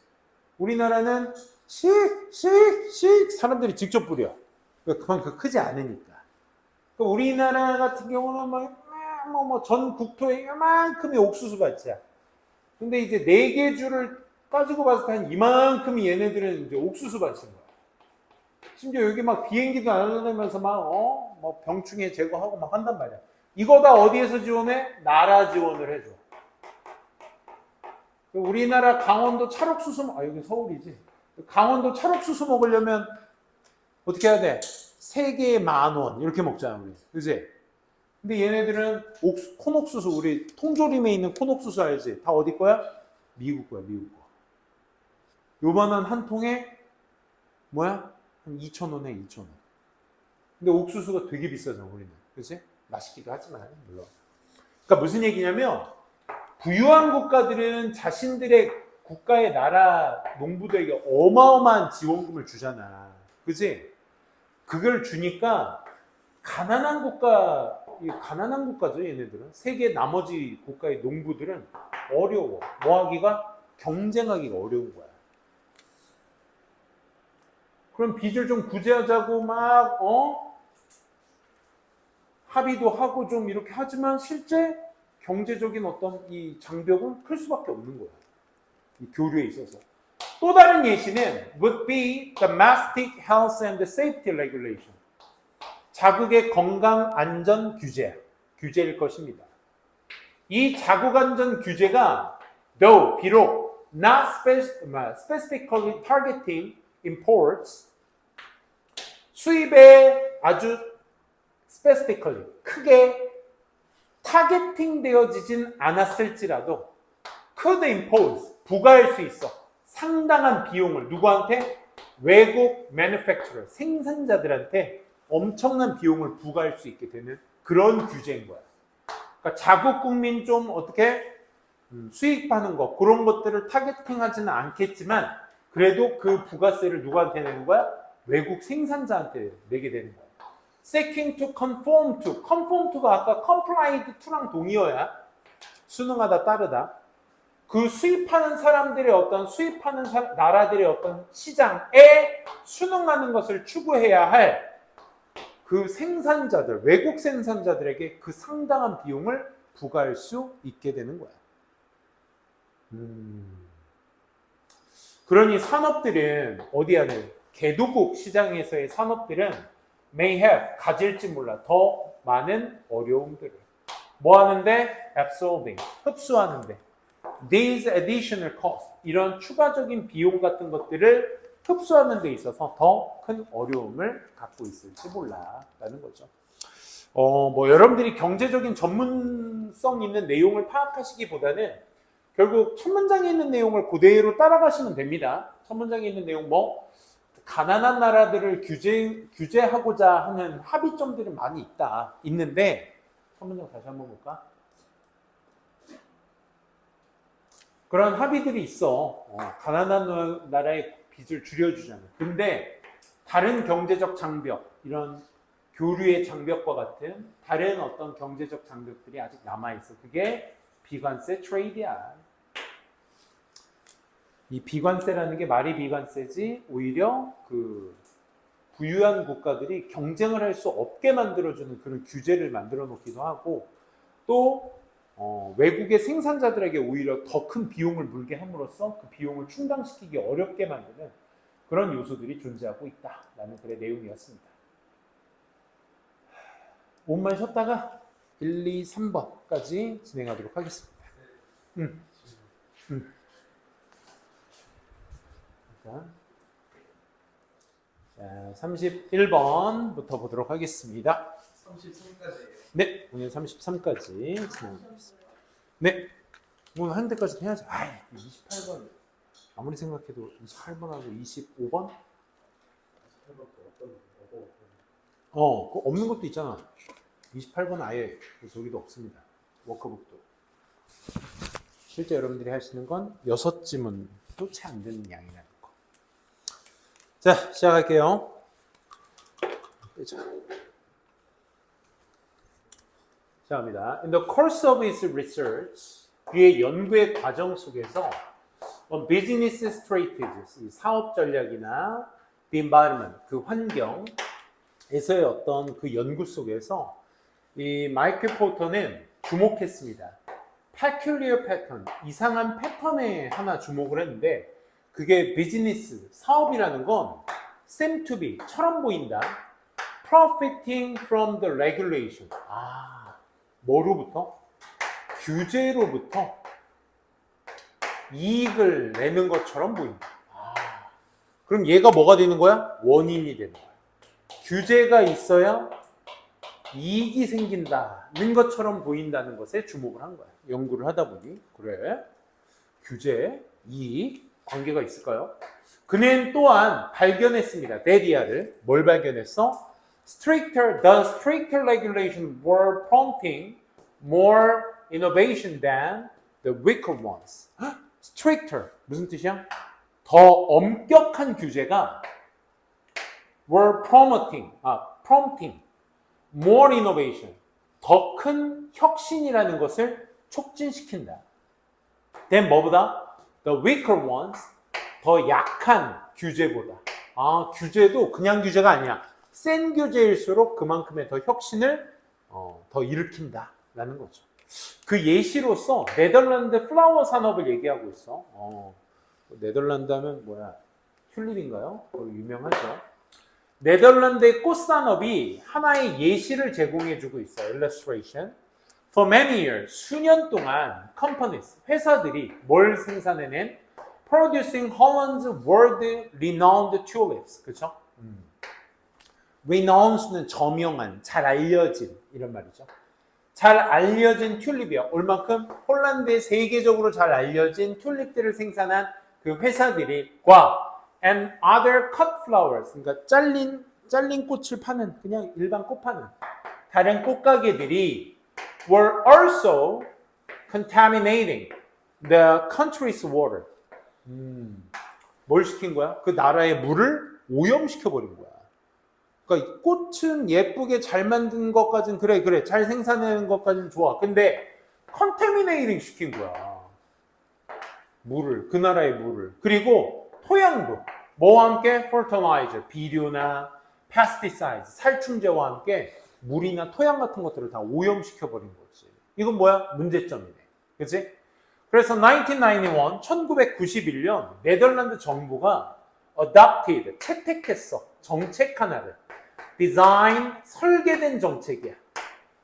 우리나라는 씩 사람들이 직접 뿌려. 그만큼 크지 않으니까. 우리나라 같은 경우는 전 국토에 이만큼의 옥수수밭이야. 근데 이제 4개 주를 따지고 봤을 때 한 이만큼이 얘네들은 이제 옥수수밭인 거야. 심지어 여기 막 비행기도 안 날아다니면서 뭐 병충해 제거하고 막 한단 말이야. 이거 다 어디에서 지원해? 나라 지원을 해줘. 우리나라 강원도 찰옥수수, 여기 서울이지. 강원도 찰옥수수 먹으려면 어떻게 해야 돼? 3개에 10,000원 이렇게 먹잖아 우리. 그지? 근데 얘네들은 콘옥수수, 우리 통조림에 있는 콘옥수수 알지? 다 어디 거야? 미국 거야, 미국 거. 요만한 한 통에 뭐야? 한 2,000원에 2,000원. 근데 옥수수가 되게 비싸잖아 우리는. 그치? 맛있기도 하지만 물론. 그러니까 무슨 얘기냐면 부유한 국가들은 자신들의 국가의 나라 농부들에게 어마어마한 지원금을 주잖아. 그치? 그걸 주니까 가난한 국가죠 얘네들은. 세계 나머지 국가의 농부들은 어려워. 뭐하기가? 경쟁하기가 어려운 거야. 그럼 빚을 좀 구제하자고 합의도 하고 좀 이렇게 하지만 실제 경제적인 어떤 이 장벽은 클 수밖에 없는 거야. 이 교류에 있어서. 또 다른 예시는 would be domestic health and safety regulation. 자국의 건강 안전 규제일 것입니다. 이 자국 안전 규제가 though 비록 not specifically targeting imports 수입에 아주 specifically 크게 타겟팅 되어지진 않았을지라도 could impose 부과할 수 있어. 상당한 비용을 누구한테? 외국 manufacturer 생산자들한테 엄청난 비용을 부과할 수 있게 되는 그런 규제인 거야. 그러니까 자국 국민 좀 어떻게 수입하는 거 그런 것들을 타겟팅하지는 않겠지만 그래도 그 부가세를 누구한테 내는 거야? 외국 생산자한테 내게 되는 거야. seeking to conform to. conform to가 아까 complied to랑 동의어야. 순응하다 따르다. 그 수입하는 사람들의 어떤 나라들의 어떤 시장에 순응하는 것을 추구해야 할 그 생산자들, 외국 생산자들에게 그 상당한 비용을 부과할 수 있게 되는 거야. 그러니 산업들은 어디 하는 개도국 시장에서의 산업들은 may have, 가질지 몰라. 더 많은 어려움들을. 뭐 하는데? absorbing, 흡수하는데. these additional costs, 이런 추가적인 비용 같은 것들을 흡수하는 데 있어서 더 큰 어려움을 갖고 있을지 몰라라는 거죠. 뭐 여러분들이 경제적인 전문성 있는 내용을 파악하시기보다는 결국 첫 문장에 있는 내용을 그대로 따라가시면 됩니다. 첫 문장에 있는 내용 뭐 가난한 나라들을 규제하고자 하는 합의점들이 많이 있는데 첫 문장 다시 한번 볼까? 그런 합의들이 있어. 가난한 나라의 빚을 줄여주잖아. 근데 다른 경제적 장벽, 이런 교류의 장벽과 같은 다른 어떤 경제적 장벽들이 아직 남아있어. 그게 비관세 트레이드야. 이 비관세라는 게 말이 비관세지 오히려 그 부유한 국가들이 경쟁을 할 수 없게 만들어주는 그런 규제를 만들어 놓기도 하고 또 외국의 생산자들에게 오히려 더 큰 비용을 물게 함으로써 그 비용을 충당시키기 어렵게 만드는 그런 요소들이 존재하고 있다라는 글의 내용이었습니다. 5분만 쉬었다가 1, 2, 3번까지 진행하도록 하겠습니다. 자, 31번부터 보도록 하겠습니다. 33까지. 네, 오늘 33까지 진행하겠습니다. 네, 오늘 한 대까지 해야죠. 28번 아무리 생각해도 28번하고 25번? 그거 없는 것도 있잖아. 28번은 아예 저기도 없습니다. 워크북도. 실제 여러분들이 하시는 건 6지문도 채 안 되는 양이라는 거. 자, 시작할게요. 시작합니다. In the course of his research, 그의 연구의 과정 속에서 on business strategies, 이 사업 전략이나 the environment, 그 환경에서의 어떤 그 연구 속에서 이 마이클 포터는 주목했습니다. peculiar pattern, 이상한 패턴에 하나 주목을 했는데 그게 비즈니스, 사업이라는 건 seem to be, 처럼 보인다. profiting from the regulation. 뭐로부터? 규제로부터 이익을 내는 것처럼 보인다. 그럼 얘가 뭐가 되는 거야? 원인이 되는 거야. 규제가 있어야 이익이 생긴다는 것처럼 보인다는 것에 주목을 한 거야. 연구를 하다 보니 그래, 규제, 이익 관계가 있을까요? 그는 또한 발견했습니다. 데디아를 뭘 발견했어? The stricter regulations were prompting more innovation than the weaker ones. stricter 무슨 뜻이야? 더 엄격한 규제가 were prompting more innovation, 더 큰 혁신이라는 것을 촉진시킨다. then 뭐보다? The weaker ones, 더 약한 규제보다. 규제도 그냥 규제가 아니야. 센 규제일수록 그만큼의 더 혁신을 더 일으킨다라는 거죠. 그 예시로서 네덜란드 플라워 산업을 얘기하고 있어. 네덜란드 하면 뭐야? 튤립인가요? 유명하죠. 네덜란드의 꽃 산업이 하나의 예시를 제공해주고 있어요. illustration. For many years, 수년 동안 companies, 회사들이 뭘 생산해낸? Producing Holland's world-renowned tulips. 그렇죠? renowned는 저명한, 잘 알려진 이런 말이죠. 잘 알려진 튤립이요. 얼만큼? 홀란드의 세계적으로 잘 알려진 튤립들을 생산한 그 회사들과 and other cut flowers, 그러니까 잘린 꽃을 파는 그냥 일반 꽃 파는 다른 꽃가게들이 were also contaminating the country's water. 뭘 시킨 거야? 그 나라의 물을 오염시켜 버린 거야. 그러니까 꽃은 예쁘게 잘 만든 것까지는 그래 잘 생산하는 것까지는 좋아. 근데 컨테미네이팅 시킨 거야. 물을, 그 나라의 물을. 그리고 토양도 뭐와 함께? fertilizer, 비료나 pesticides, 살충제와 함께 물이나 토양 같은 것들을 다 오염시켜 버린 거지. 이건 뭐야? 문제점이네. 그치? 그래서 1991년 네덜란드 정부가 adopted, 채택했어. 정책 하나를. design, 설계된 정책이야.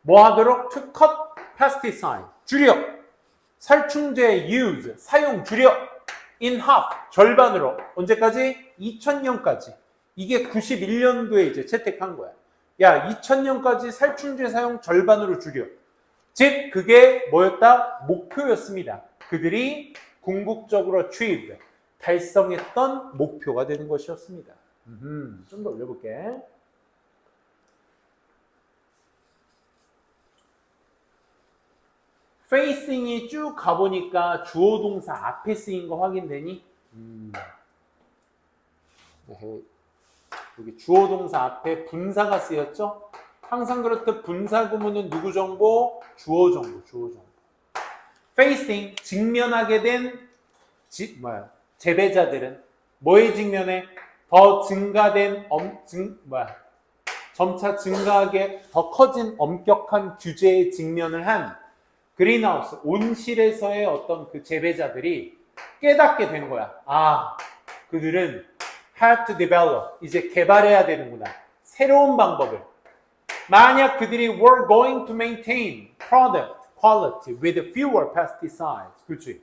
뭐 하도록? to cut pesticide, 줄여. 살충제 use, 사용 줄여. in half, 절반으로. 언제까지? 2000년까지. 이게 91년도에 이제 채택한 거야. 야, 2000년까지 살충제 사용 절반으로 줄여. 즉, 그게 뭐였다? 목표였습니다. 그들이 궁극적으로 achieve, 달성했던 목표가 되는 것이었습니다. 좀 더 올려볼게. facing이 쭉 가보니까 주어 동사 앞에 쓰인 거 확인되니? 여기 주어 동사 앞에 분사가 쓰였죠? 항상 그렇듯 분사 구문은 누구 정보? 주어 정보, 주어 정보. facing, 직면하게 된 재배자들은 뭐에 직면해? 더 증가된 점차 증가하게 더 커진 엄격한 규제에 직면을 한 그린하우스, 온실에서의 어떤 그 재배자들이 깨닫게 된 거야. 아, 그들은 have to develop, 이제 개발해야 되는구나. 새로운 방법을. 만약 그들이 were going to maintain product quality with fewer pesticides. 그렇지.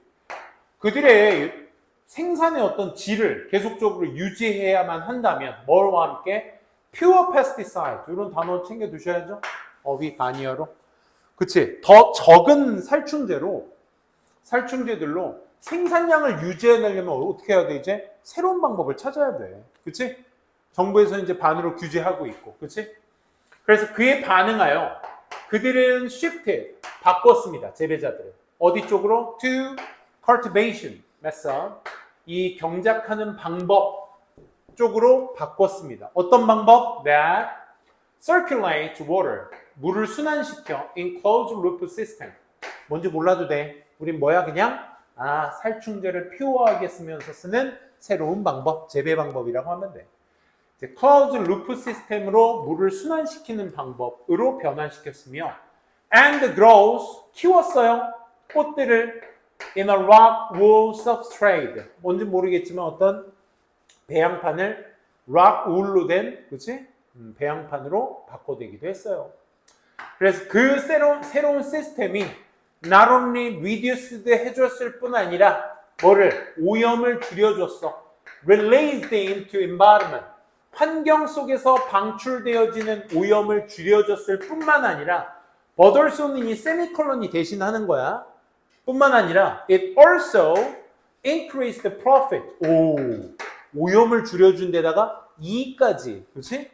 그들의 생산의 어떤 질을 계속적으로 유지해야만 한다면 뭐와 함께? pure pesticide. 이런 단어 챙겨 두셔야죠. 위 가니어로. 그치? 더 적은 살충제들로 생산량을 유지해내려면 어떻게 해야 돼? 이제 새로운 방법을 찾아야 돼. 그치? 정부에서 이제 반으로 규제하고 있고. 그치? 그래서 그에 반응하여 그들은 shifted, 바꿨습니다. 재배자들은. 어디 쪽으로? to cultivation method, 이 경작하는 방법 쪽으로 바꿨습니다. 어떤 방법? that circulates water, 물을 순환시켜 in closed loop system. 뭔지 몰라도 돼. 우린 뭐야? 그냥 살충제를 퓨어하게 쓰면서 쓰는 새로운 방법, 재배 방법이라고 하면 돼. 이제 closed loop 시스템으로 물을 순환시키는 방법으로 변환시켰으며 and grows, 키웠어요. 꽃들을 in a rock wool substrate. 뭔지 모르겠지만 어떤 배양판을 rock wool로 된, 그치? 배양판으로 바꿔대기도 했어요. 그래서 그 새로운 시스템이 not only reduced 해줬을 뿐 아니라 뭐를? 오염을 줄여줬어. released into environment. 환경 속에서 방출되어지는 오염을 줄여줬을 뿐만 아니라 but also는 이 세미콜론이 대신하는 거야. 뿐만 아니라 it also increased the profit. 오염을 줄여준 데다가 이익까지, 그렇지?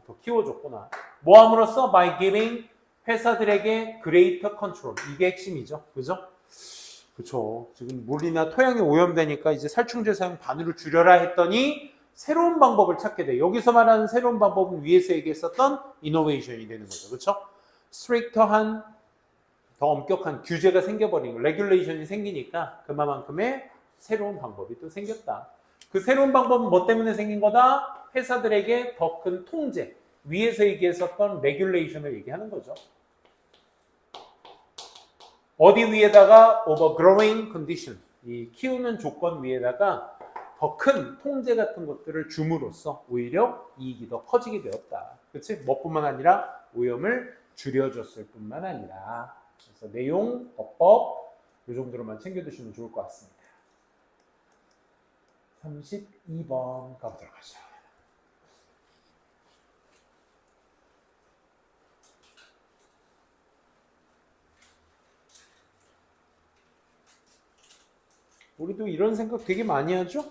더 키워줬구나. 뭐 함으로써? by giving, 회사들에게 greater control. 이게 핵심이죠. 그죠? 그쵸. 지금 물이나 토양이 오염되니까 이제 살충제 사용 반으로 줄여라 했더니 새로운 방법을 찾게 돼. 여기서 말하는 새로운 방법은 위에서 얘기했었던 이노베이션이 되는 거죠. 그렇죠? 스트릭터한, 더 엄격한 규제가 생겨버린 거, 레귤레이션이 생기니까 그만큼의 새로운 방법이 또 생겼다. 그 새로운 방법은 뭐 때문에 생긴 거다? 회사들에게 더 큰 통제, 위에서 얘기했었던 레귤레이션을 얘기하는 거죠. 어디 위에다가 overgrowing condition, 이 키우는 조건 위에다가 더 큰 통제 같은 것들을 줌으로써 오히려 이익이 더 커지게 되었다. 그치? 뭐뿐만 아니라 오염을 줄여줬을 뿐만 아니라. 그래서 내용, 어법 이 정도로만 챙겨두시면 좋을 것 같습니다. 32번 가보도록 하죠. 우리도 이런 생각 되게 많이 하죠?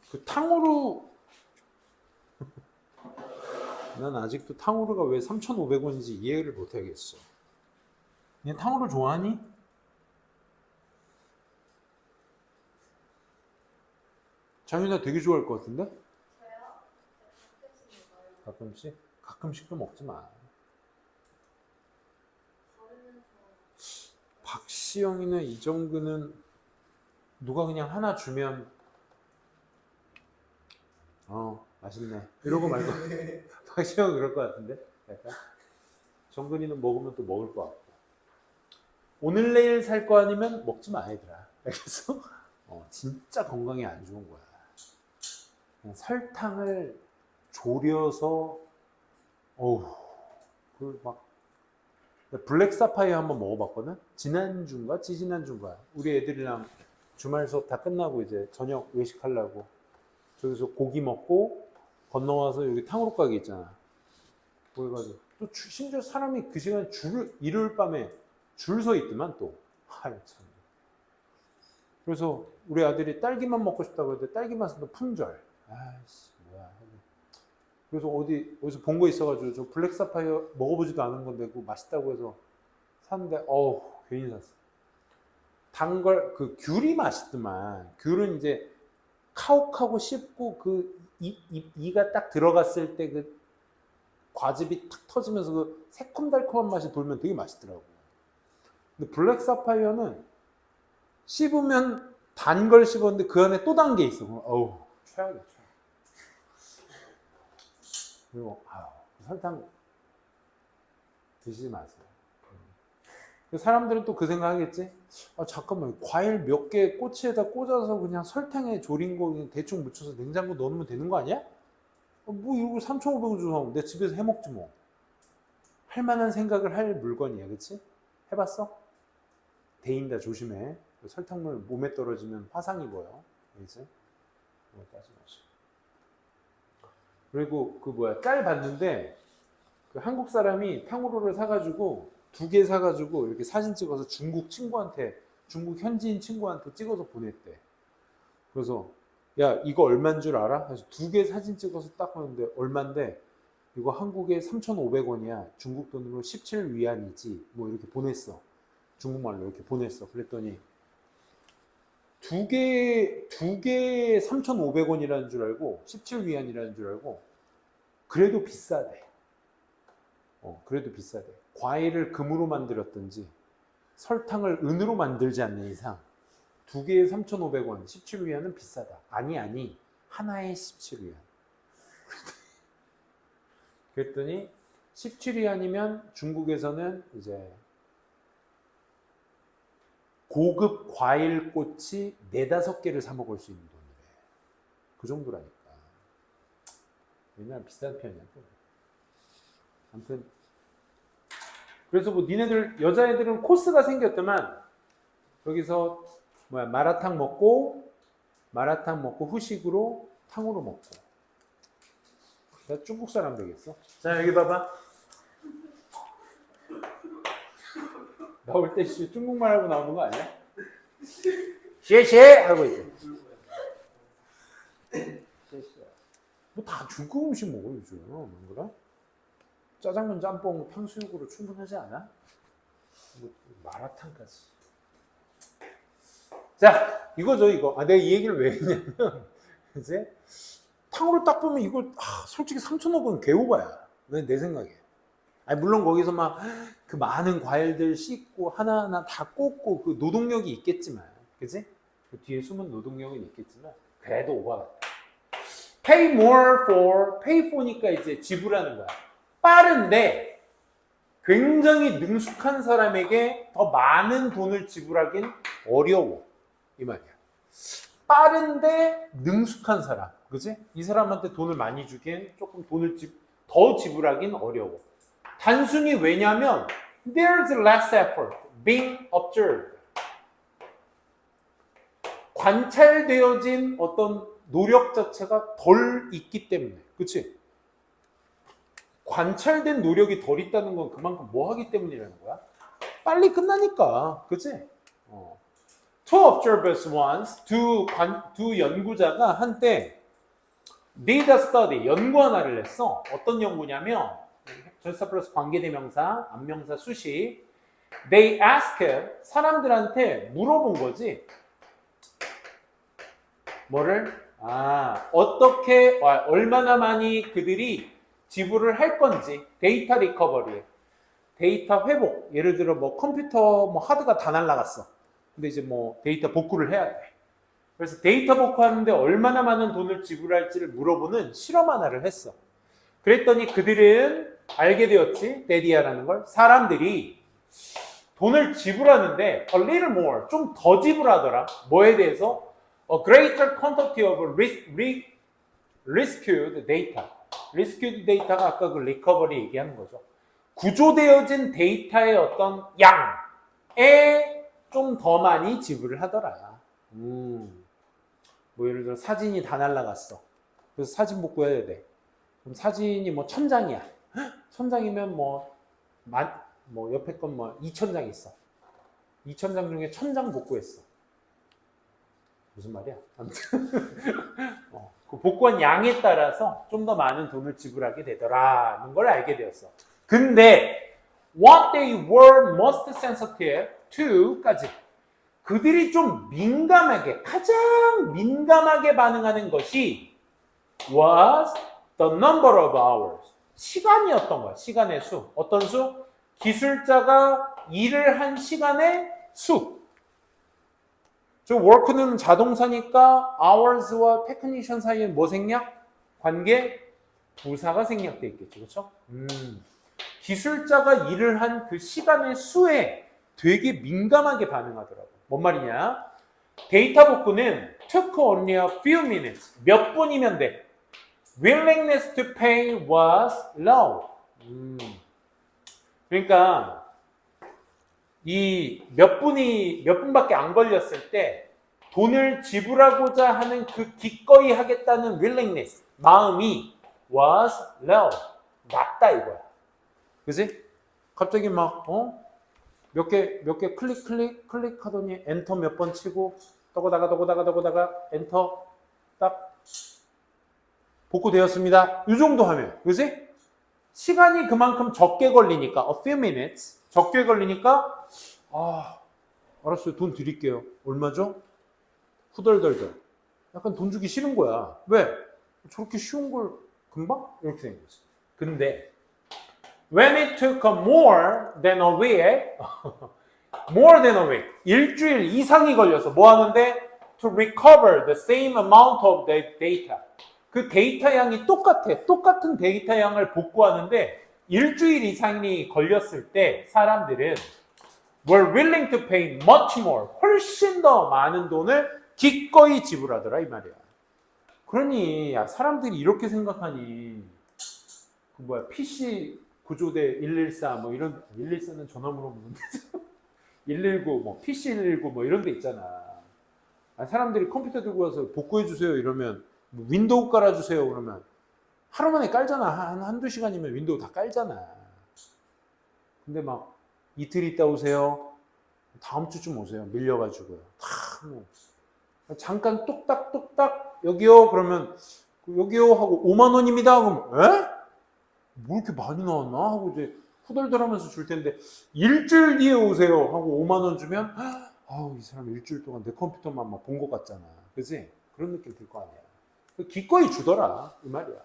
그 탕후루 난 아직도 탕후루가 왜 3,500원인지 이해를 못하겠어. 얘 탕후루 좋아하니? 장윤아 되게 좋아할 것 같은데? 저요? 가끔씩? 가끔씩도 먹지 마. 박시영이나 이정근은 누가 그냥 하나 주면 맛있네 이러고 말고 박시영은 그럴 것 같은데 약간 정근이는 먹으면 또 먹을 것 같고 오늘 내일 살 거 아니면 먹지 마 얘들아. 알겠어? 진짜 건강에 안 좋은 거야. 그냥 설탕을 졸여서 막 블랙 사파이어 한번 먹어봤거든? 지난주인가? 지지난주인가? 우리 애들이랑 주말 수업 다 끝나고 이제 저녁 외식하려고 저기서 고기 먹고 건너와서 여기 탕후루 가게 있잖아. 거기 가서 또 심지어 사람이 그 시간에 일요일 밤에 줄 서 있더만 또. 아이 참. 그래서 우리 아들이 딸기만 먹고 싶다고 했는데 딸기 맛은 또 품절. 아이씨 뭐야. 그래서 어디서 본 거 있어가지고 저 블랙 사파이어 먹어보지도 않은 건데 그거 맛있다고 해서 샀는데 괜히 샀어. 단 걸 그 귤이 맛있더만. 귤은 이제 카욱하고 씹고 그 이가 딱 들어갔을 때 그 과즙이 탁 터지면서 그 새콤달콤한 맛이 돌면 되게 맛있더라고. 근데 블랙 사파이어는 씹으면 단 걸 씹었는데 그 안에 또 단 게 있어. 최악이야. 그리고 설탕 드시지 마세요. 사람들은 또 그 생각 하겠지? 잠깐만 과일 몇 개 꼬치에다 꽂아서 그냥 설탕에 졸인 거 그냥 대충 묻혀서 냉장고 넣어놓으면 되는 거 아니야? 뭐 이거 3,500원 주고 내 집에서 해먹지 뭐. 할 만한 생각을 할 물건이야. 그치? 해봤어? 데인다 조심해. 설탕물 몸에 떨어지면 화상 입어요. 알겠지? 까지 마시고. 그리고 짤 봤는데 그 한국 사람이 탕후루를 사가지고 2개 사가지고 이렇게 사진 찍어서 중국 현지인 친구한테 찍어서 보냈대. 그래서 야 이거 얼마인 줄 알아? 그래서 2개 사진 찍어서 딱 보는데 얼만데 이거 한국에 3,500원이야. 중국 돈으로 17위안이지. 뭐 이렇게 보냈어. 중국말로 이렇게 보냈어. 그랬더니 2개 3,500원이라는 줄 알고 17위안이라는 줄 알고 그래도 비싸대. 그래도 비싸대. 과일을 금으로 만들었든지 설탕을 은으로 만들지 않는 이상 2개에 3,500원, 17위안은 비싸다. 아니 하나에 17위안. 그랬더니 17위안이면 중국에서는 이제 고급 과일 꼬치 4-5개를 사 먹을 수 있는 돈이래. 그 정도라니까. 왜냐면 비싼 편이야. 아무튼 그래서 뭐 니네들 여자애들은 코스가 생겼더만 여기서 마라탕 먹고 후식으로 탕후루 먹고. 나 중국 사람 되겠어. 자 여기 봐봐. 나올 때 중국말 하고 나오는 거 아니야? 쉐쉐 하고 있대. 뭐 다 중국 음식 먹어 요즘. 뭔가? 짜장면, 짬뽕, 탕수육으로 충분하지 않아? 뭐 마라탕까지. 자 이거죠 이거. 내가 이 얘기를 왜 했냐면 이제 탕후루 딱 보면 이거 솔직히 3,500원 개오바야. 내 생각에. 물론 거기서 막 그 많은 과일들 씻고 하나하나 다 꽂고 그 노동력이 있겠지만, 그치? 그 뒤에 숨은 노동력은 있겠지만 그래도 오바 같아. Pay more for, pay for니까 이제 지불하는 거야. 빠른데 굉장히 능숙한 사람에게 더 많은 돈을 지불하긴 어려워. 이 말이야. 빠른데 능숙한 사람, 그치? 이 사람한테 돈을 많이 주기엔 조금 돈을 더 지불하긴 어려워. 단순히 왜냐면 there's less effort being observed. 관찰되어진 어떤 노력 자체가 덜 있기 때문에. 그치? 관찰된 노력이 덜 있다는 건 그만큼 뭐 하기 때문이라는 거야? 빨리 끝나니까. 그치? Two observers once, 두 연구자가 한때 did a study, 연구 하나를 했어. 어떤 연구냐면 전치사 플러스 관계대명사, 안명사 수식. They asked, 사람들한테 물어본 거지. 뭐를? 어떻게, 얼마나 많이 그들이 지불을 할 건지. 데이터 리커버리, 데이터 회복. 예를 들어 뭐 컴퓨터 하드가 다 날라갔어. 근데 이제 뭐 데이터 복구를 해야 돼. 그래서 데이터 복구하는데 얼마나 많은 돈을 지불할지를 물어보는 실험 하나를 했어. 그랬더니 그들은 알게 되었지, 데디아라는 걸. 사람들이 돈을 지불하는데 a little more, 좀 더 지불하더라. 뭐에 대해서? A greater quantity of rescued data. rescued data가 아까 그 리커버리 얘기하는 거죠. 구조되어진 데이터의 어떤 양에 좀 더 많이 지불을 하더라. 뭐 예를 들어 사진이 다 날라갔어. 그래서 사진 복구해야 돼. 그럼 사진이 뭐 1000장이야. 1000장이면 뭐 옆에 건 뭐 2000장 있어. 2000장 중에 1000장 복구했어. 무슨 말이야? 아무튼 그 복구한 양에 따라서 좀 더 많은 돈을 지불하게 되더라는 걸 알게 되었어. 근데 what they were most sensitive to까지 그들이 좀 민감하게, 가장 민감하게 반응하는 것이 was the number of hours. 시간이었던 거야. 시간의 수. 어떤 수? 기술자가 일을 한 시간의 수. 저 work는 자동사니까 hours와 technician 사이에 뭐 생략? 관계? 부사가 생략돼 있겠죠. 그렇죠? 기술자가 일을 한 그 시간의 수에 되게 민감하게 반응하더라고. 뭔 말이냐? 데이터 복구는 took only a few minutes. 몇 분이면 돼. Willingness to pay was low. 그러니까 이 몇 분밖에 안 걸렸을 때 돈을 지불하고자 하는 그 기꺼이 하겠다는 willingness, 마음이 was low. 낮다 이거야. 그지? 갑자기 막 몇 개 클릭 하더니 엔터 몇 번 치고 떠고다가 엔터 딱 복구되었습니다. 이 정도 하면, 그지? 시간이 그만큼 적게 걸리니까, a few minutes, 적게 걸리니까, 알았어요. 돈 드릴게요. 얼마죠? 후덜덜덜. 약간 돈 주기 싫은 거야. 왜? 저렇게 쉬운 걸 금방? 이렇게 된 거지. 근데, when it took more than a week, more than a week, 일주일 이상이 걸려서 뭐 하는데? To recover the same amount of the data. 그 데이터 양이 똑같은 데이터 양을 복구하는데 일주일 이상이 걸렸을 때 사람들은 were willing to pay much more, 훨씬 더 많은 돈을 기꺼이 지불하더라 이 말이야. 그러니 사람들이 이렇게 생각하니 PC 구조대 114 뭐 이런 114는 전화번호 묻는데 119 뭐 PC 119 뭐 이런 데 있잖아. 사람들이 컴퓨터 들고 와서 복구해 주세요 이러면 윈도우 깔아주세요 그러면 하루 만에 깔잖아. 한두 시간이면 윈도우 다 깔잖아. 근데 막 이틀 있다 오세요. 다음 주쯤 오세요. 밀려가지고요. 잠깐 뚝딱 여기요 그러면 여기요 하고 5만 원입니다. 그럼 에? 뭐 이렇게 많이 나왔나? 하고 이제 후덜덜 하면서 줄 텐데 일주일 뒤에 오세요 하고 5만 원 주면 이 사람 일주일 동안 내 컴퓨터만 막 본 것 같잖아. 그치? 그런 느낌 들 거 아니야. 기꺼이 주더라 이 말이야.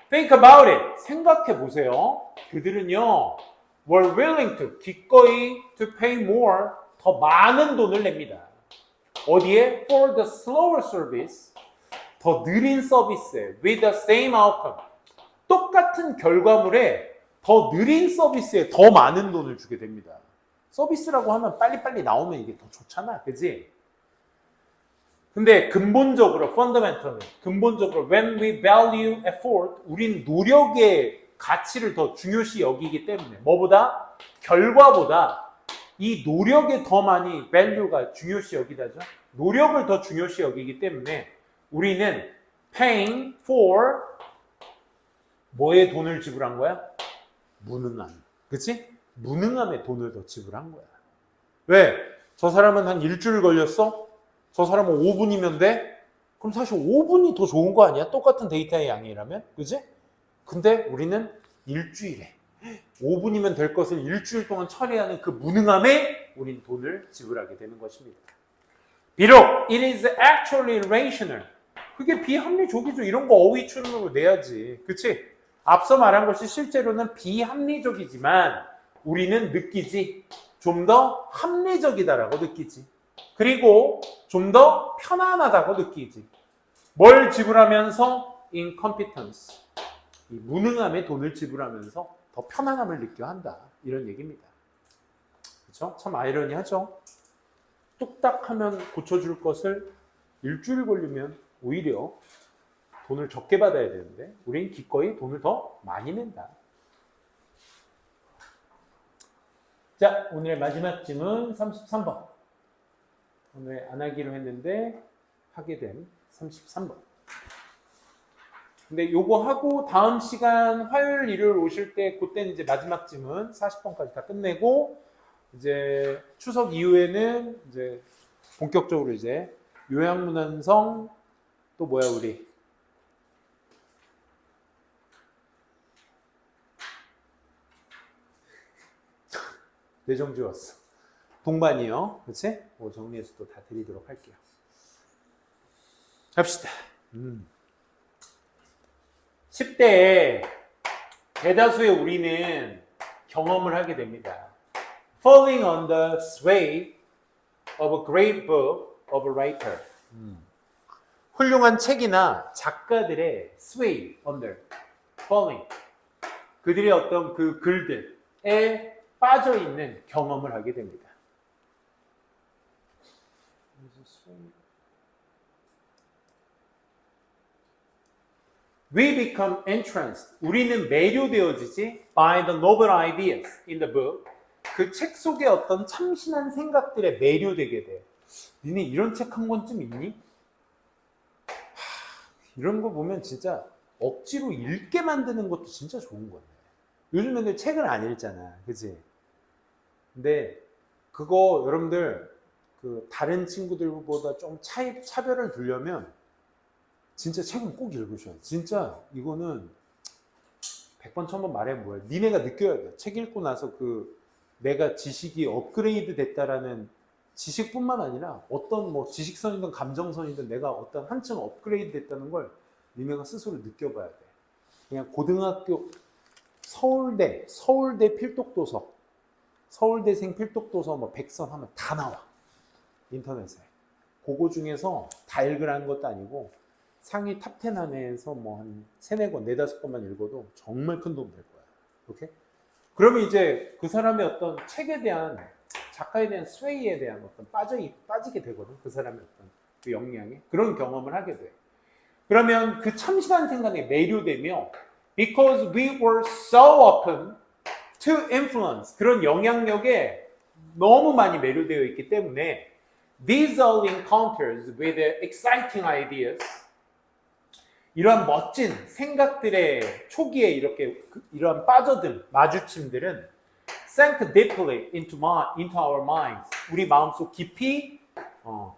Think about it. 생각해 보세요. 그들은요 were willing to, 기꺼이 to pay more, 더 많은 돈을 냅니다. 어디에? For the slower service, 더 느린 서비스에 with the same outcome, 똑같은 결과물에 더 느린 서비스에 더 많은 돈을 주게 됩니다. 서비스라고 하면 빨리빨리 나오면 이게 더 좋잖아. 그지? 근데 근본적으로 when we value effort, 우린 노력의 가치를 더 중요시 여기기 때문에 뭐보다? 결과보다 이 노력에 더 많이 value가 중요시 여기다죠. 노력을 더 중요시 여기기 때문에 우리는 paying for 뭐에 돈을 지불한 거야? 무능함. 그치? 무능함에 돈을 더 지불한 거야. 왜? 저 사람은 한 일주일 걸렸어? 저 사람은 5분이면 돼? 그럼 사실 5분이 더 좋은 거 아니야? 똑같은 데이터의 양이라면? 그지? 근데 우리는 일주일에 5분이면 될 것을 일주일 동안 처리하는 그 무능함에 우린 돈을 지불하게 되는 것입니다. 비록 it is actually rational. 그게 비합리적이죠. 이런 거 어휘춘으로 내야지. 그치? 앞서 말한 것이 실제로는 비합리적이지만 우리는 느끼지. 좀 더 합리적이다라고 느끼지. 그리고 좀 더 편안하다고 느끼지. 뭘 지불하면서? incompetence. 이 무능함에 돈을 지불하면서 더 편안함을 느껴야 한다. 이런 얘기입니다. 그렇죠? 참 아이러니하죠. 뚝딱 하면 고쳐줄 것을 일주일 걸리면 오히려 돈을 적게 받아야 되는데 우린 기꺼이 돈을 더 많이 낸다. 자, 오늘의 마지막 질문 33번. 오늘 안 하기로 했는데 하게 된 33번. 근데 요거 하고 다음 시간 화요일 일요일 오실 때 그때는 이제 마지막 질문 40번까지 다 끝내고 이제 추석 이후에는 이제 본격적으로 이제 요양문헌성 또 뭐야 우리 뇌정지 왔어. 동반이요. 그치? 정리해서 또 다 드리도록 할게요. 갑시다. 10대에 대다수의 우리는 경험을 하게 됩니다. Falling on the sway of a great book of a writer. 훌륭한 책이나 작가들의 sway, under, falling. 그들의 어떤 그 글들에 빠져있는 경험을 하게 됩니다. We become entranced. 우리는 매료되어지지 by the noble ideas in the book. 그 책 속에 어떤 참신한 생각들에 매료되게 돼. 니네 이런 책 한 권쯤 있니? 이런 거 보면 진짜 억지로 읽게 만드는 것도 진짜 좋은 거네. 요즘 애들 책을 안 읽잖아. 그치? 근데 그거 여러분들 그 다른 친구들보다 좀 차별을 두려면 진짜 책은 꼭 읽으셔야 돼. 진짜 이거는 100번 1000번 말해 뭐야. 니네가 느껴야 돼. 책 읽고 나서 그 내가 지식이 업그레이드 됐다라는 지식뿐만 아니라 어떤 뭐 지식선이든 감정선이든 내가 어떤 한층 업그레이드 됐다는 걸 니네가 스스로 느껴봐야 돼. 그냥 고등학교 서울대 필독도서 서울대생 필독도서 뭐 100선 하면 다 나와. 인터넷에. 그거 중에서 다 읽으라는 것도 아니고 상위 탑10 안에서 뭐 한 3-4권, 4-5권만 읽어도 정말 큰 도움 될 거야. 오케이? 그러면 이제 그 사람의 어떤 책에 대한, 작가에 대한 스웨이에 대한 어떤 빠지게 되거든. 그 사람의 어떤 그 역량에. 그런 경험을 하게 돼. 그러면 그 참신한 생각에 매료되며 because we were so open to influence, 그런 영향력에 너무 많이 매료되어 있기 때문에 these early encounters with exciting ideas, 이러한 멋진 생각들의 초기에 이러한 빠져든 마주침들은 sank deeply into our minds, 우리 마음속 깊이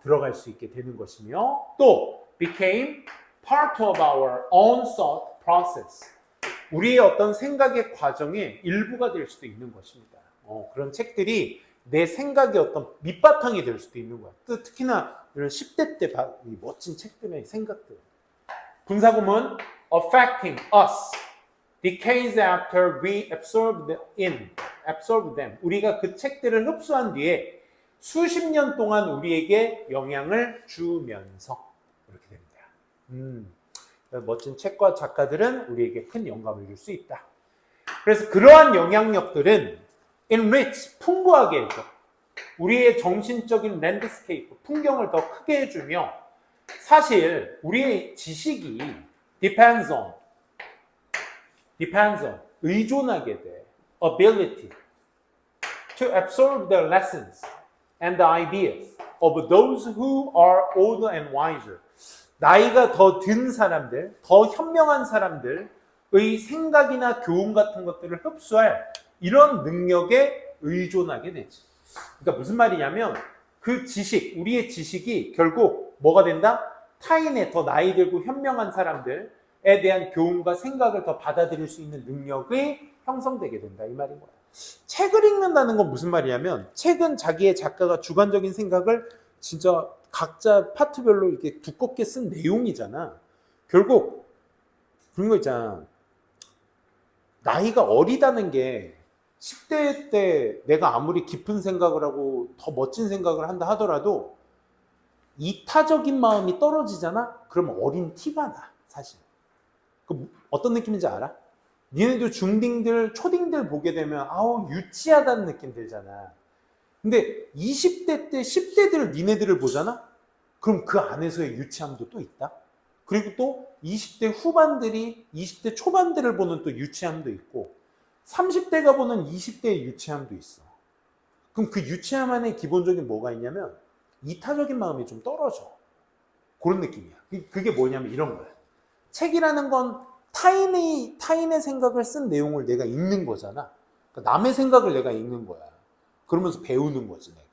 들어갈 수 있게 되는 것이며 또 became part of our own thought process, 우리의 어떤 생각의 과정의 일부가 될 수도 있는 것입니다. 그런 책들이 내 생각의 어떤 밑바탕이 될 수도 있는 거야. 특히나 이런 10대 때 이 멋진 책들의 생각들. 군사구문 affecting us decades after we absorbed them. 우리가 그 책들을 흡수한 뒤에 수십 년 동안 우리에게 영향을 주면서 이렇게 됩니다. 멋진 책과 작가들은 우리에게 큰 영감을 줄 수 있다. 그래서 그러한 영향력들은 enrich, 풍부하게 해줘. 우리의 정신적인 랜드스케이프, 풍경을 더 크게 해주며 사실 우리의 지식이 depends on, 의존하게 돼. ability to absorb the lessons and the ideas of those who are older and wiser. 나이가 더 든 사람들, 더 현명한 사람들의 생각이나 교훈 같은 것들을 흡수할 이런 능력에 의존하게 되지. 그러니까 무슨 말이냐면 그 지식, 우리의 지식이 결국 뭐가 된다? 타인의 더 나이 들고 현명한 사람들에 대한 교훈과 생각을 더 받아들일 수 있는 능력이 형성되게 된다, 이 말인 거야. 책을 읽는다는 건 무슨 말이냐면 책은 자기의 작가가 주관적인 생각을 진짜 각자 파트별로 이렇게 두껍게 쓴 내용이잖아. 결국 그런 거 있잖아. 나이가 어리다는 게 10대 때 내가 아무리 깊은 생각을 하고 더 멋진 생각을 한다 하더라도 이타적인 마음이 떨어지잖아? 그러면 어린 티가 나, 사실. 그 어떤 느낌인지 알아? 니네도 중딩들, 초딩들 보게 되면 아우 유치하다는 느낌 들잖아. 근데 20대 때 10대들 니네들을 보잖아? 그럼 그 안에서의 유치함도 또 있다. 그리고 또 20대 후반들이 20대 초반들을 보는 또 유치함도 있고 30대가 보는 20대의 유치함도 있어. 그럼 그 유치함 안에 기본적인 뭐가 있냐면 이타적인 마음이 좀 떨어져. 그런 느낌이야. 그게 뭐냐면 이런 거야. 책이라는 건 타인의 생각을 쓴 내용을 내가 읽는 거잖아. 그러니까 남의 생각을 내가 읽는 거야. 그러면서 배우는 거지, 내가.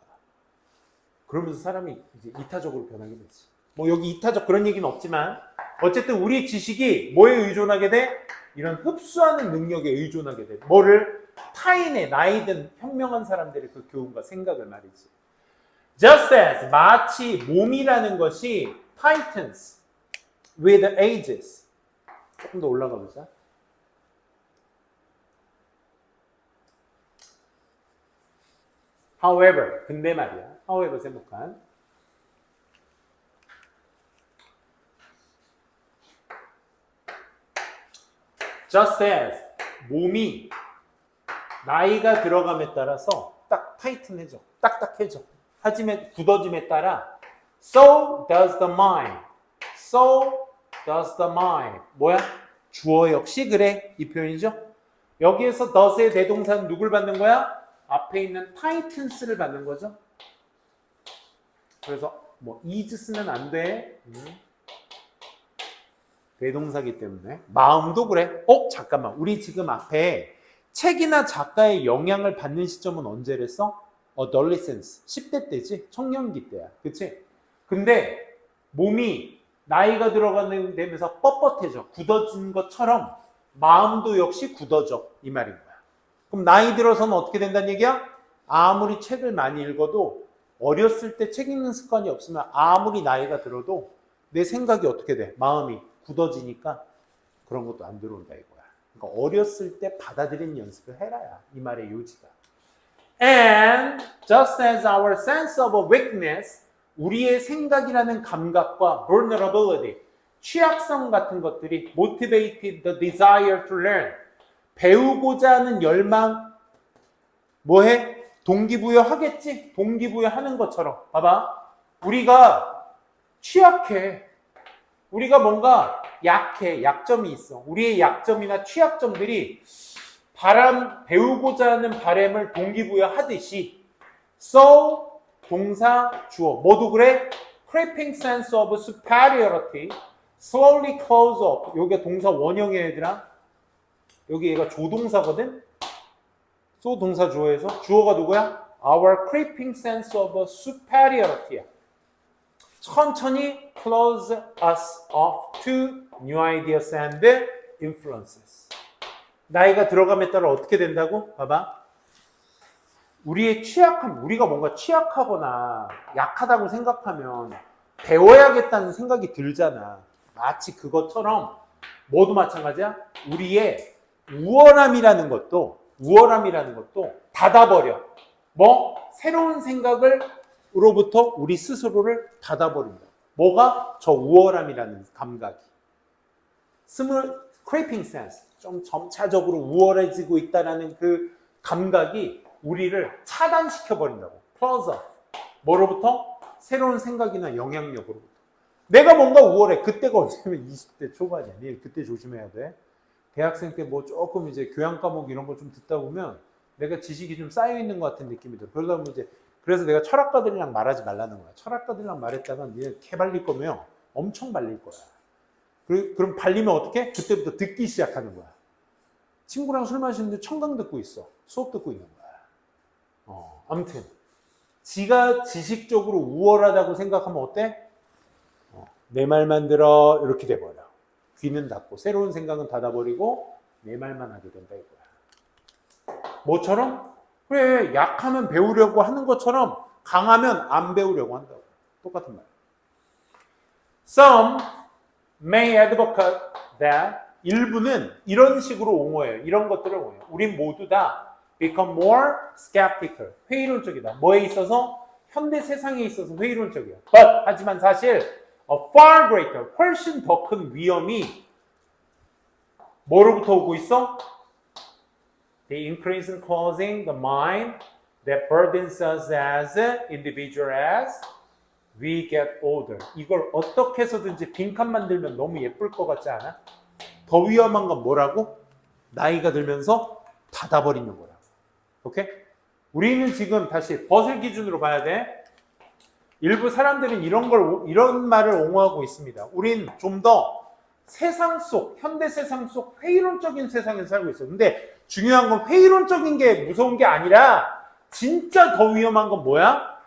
그러면서 사람이 이제 이타적으로 변하게 되지. 뭐 여기 이타적 그런 얘기는 없지만 어쨌든 우리 지식이 뭐에 의존하게 돼? 이런 흡수하는 능력에 의존하게 돼. 뭐를? 타인의 나이든 현명한 사람들의 그 교훈과 생각을 말이지. Just as 마치 몸이라는 것이 tightens with ages. 조금 더 올라가 보자. However, 근데 말이야. However 세목한. Just as 몸이 나이가 들어감에 따라서 딱 타이트해져. 딱딱해져. 하지만 굳어짐에 따라 so does the mind. So does the mind. 뭐야? 주어 역시 그래. 이 표현이죠. 여기에서 does의 대동사는 누굴 받는 거야? 앞에 있는 tightens를 받는 거죠. 그래서 뭐 is 쓰면 안 돼. 대동사기 때문에. 마음도 그래. 잠깐만. 우리 지금 앞에 책이나 작가의 영향을 받는 시점은 언제랬어? adolescence. 10대 때지. 청년기 때야. 그치? 근데 몸이 나이가 들어가는 되면서 뻣뻣해져. 굳어진 것처럼 마음도 역시 굳어져. 이 말인 거야. 그럼 나이 들어서는 어떻게 된다는 얘기야? 아무리 책을 많이 읽어도 어렸을 때 책 읽는 습관이 없으면 아무리 나이가 들어도 내 생각이 어떻게 돼? 마음이 굳어지니까 그런 것도 안 들어온다 이거야. 그러니까 어렸을 때 받아들이는 연습을 해라야. 이 말의 요지가. And just as our sense of weakness, 우리의 생각이라는 감각과 vulnerability, 취약성 같은 것들이 motivated the desire to learn, 배우고자 하는 열망, 뭐해? 동기부여하겠지? 동기부여하는 것처럼. 봐봐. 우리가 취약해. 우리가 뭔가 약해. 약점이 있어. 우리의 약점이나 취약점들이 배우고자 하는 바람을 동기부여하듯이 so, 동사, 주어. 모두 그래? creeping sense of superiority slowly close up. 여기가 동사 원형이야, 얘들아. 여기 얘가 조동사거든? so 동사 주어에서 주어가 누구야? Our creeping sense of superiority야. 천천히 close us off to new ideas and influences. 나이가 들어감에 따라 어떻게 된다고? 봐봐. 우리의 취약함, 우리가 뭔가 취약하거나 약하다고 생각하면 배워야겠다는 생각이 들잖아. 마치 그것처럼 모두 마찬가지야. 우리의 우월함이라는 것도 닫아버려. 새로운 생각으로부터 우리 스스로를 닫아버린다. 뭐가? 저 우월함이라는 감각이. creeping sense. 좀 점차적으로 우월해지고 있다는 그 감각이 우리를 차단시켜버린다고. close up. 뭐로부터? 새로운 생각이나 영향력으로부터. 내가 뭔가 우월해. 그때가 언제면 20대 초반이야. 그때 조심해야 돼. 대학생 때 뭐 조금 이제 교양 과목 이런 거 좀 듣다 보면 내가 지식이 좀 쌓여 있는 것 같은 느낌이 들어. 그러다 보면 이제 그래서 내가 철학가들이랑 말하지 말라는 거야. 철학가들이랑 말했다가 니네 캐 발릴 거면 엄청 발릴 거야. 그럼 발리면 어떻게? 그때부터 듣기 시작하는 거야. 친구랑 술 마시는데 청강 듣고 있어. 수업 듣고 있는 거야. 아무튼 지가 지식적으로 우월하다고 생각하면 어때? 내 말만 들어 이렇게 돼버려. 귀는 닫고 새로운 생각은 닫아버리고 내 말만 하게 된다 이거야. 뭐처럼? 그래, 약하면 배우려고 하는 것처럼 강하면 안 배우려고 한다고. 똑같은 말. Some may advocate that 일부는 이런 식으로 옹호해요. 이런 것들을 옹호해요. 우린 모두 다 become more skeptical. 회의론적이다. 뭐에 있어서? 현대 세상에 있어서 회의론적이야. But 하지만 사실 a far greater, 훨씬 더 큰 위험이 뭐로부터 오고 있어? The increase in closing the mind that burdens us as individual as we get older. 이걸 어떻게 해서든지 빈칸 만들면 너무 예쁠 것 같지 않아? 더 위험한 건 뭐라고? 나이가 들면서 닫아버리는 거라고. 오케이? 우리는 지금 다시 벗을 기준으로 봐야 돼. 일부 사람들은 이런 말을 옹호하고 있습니다. 우린 좀 더 세상 속, 현대 세상 속 회의론적인 세상에서 살고 있어요. 근데 중요한 건 회의론적인 게 무서운 게 아니라 진짜 더 위험한 건 뭐야?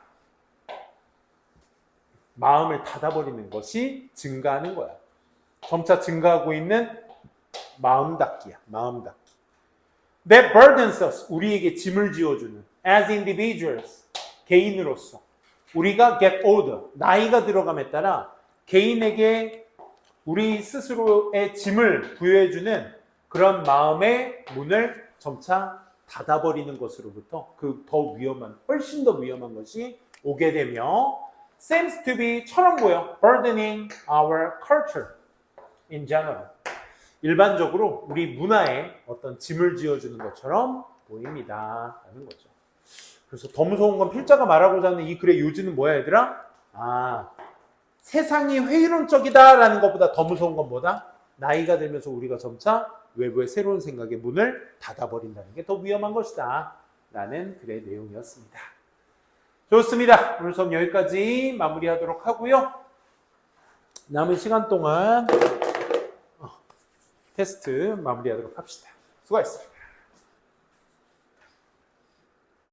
마음을 닫아버리는 것이 증가하는 거야. 점차 증가하고 있는 마음 닫기야. 마음 닫기. That burdens us. 우리에게 짐을 지어주는 as individuals. 개인으로서. 우리가 get older. 나이가 들어감에 따라 개인에게 우리 스스로의 짐을 부여해주는 그런 마음의 문을 점차 닫아버리는 것으로부터 그 더 위험한, 훨씬 더 위험한 것이 오게 되며 seems to be 처럼 보여. burdening our culture in general. 일반적으로 우리 문화에 어떤 짐을 지어주는 것처럼 보입니다. 라는 거죠. 그래서 더 무서운 건 필자가 말하고자 하는 이 글의 요지는 뭐야, 얘들아? 세상이 회의론적이다 라는 것보다 더 무서운 건 뭐다? 나이가 들면서 우리가 점차 외부의 새로운 생각의 문을 닫아버린다는 게 더 위험한 것이다 라는 글의 내용이었습니다. 좋습니다. 오늘 수업 여기까지 마무리하도록 하고요. 남은 시간 동안 테스트 마무리하도록 합시다. 수고하셨습니다.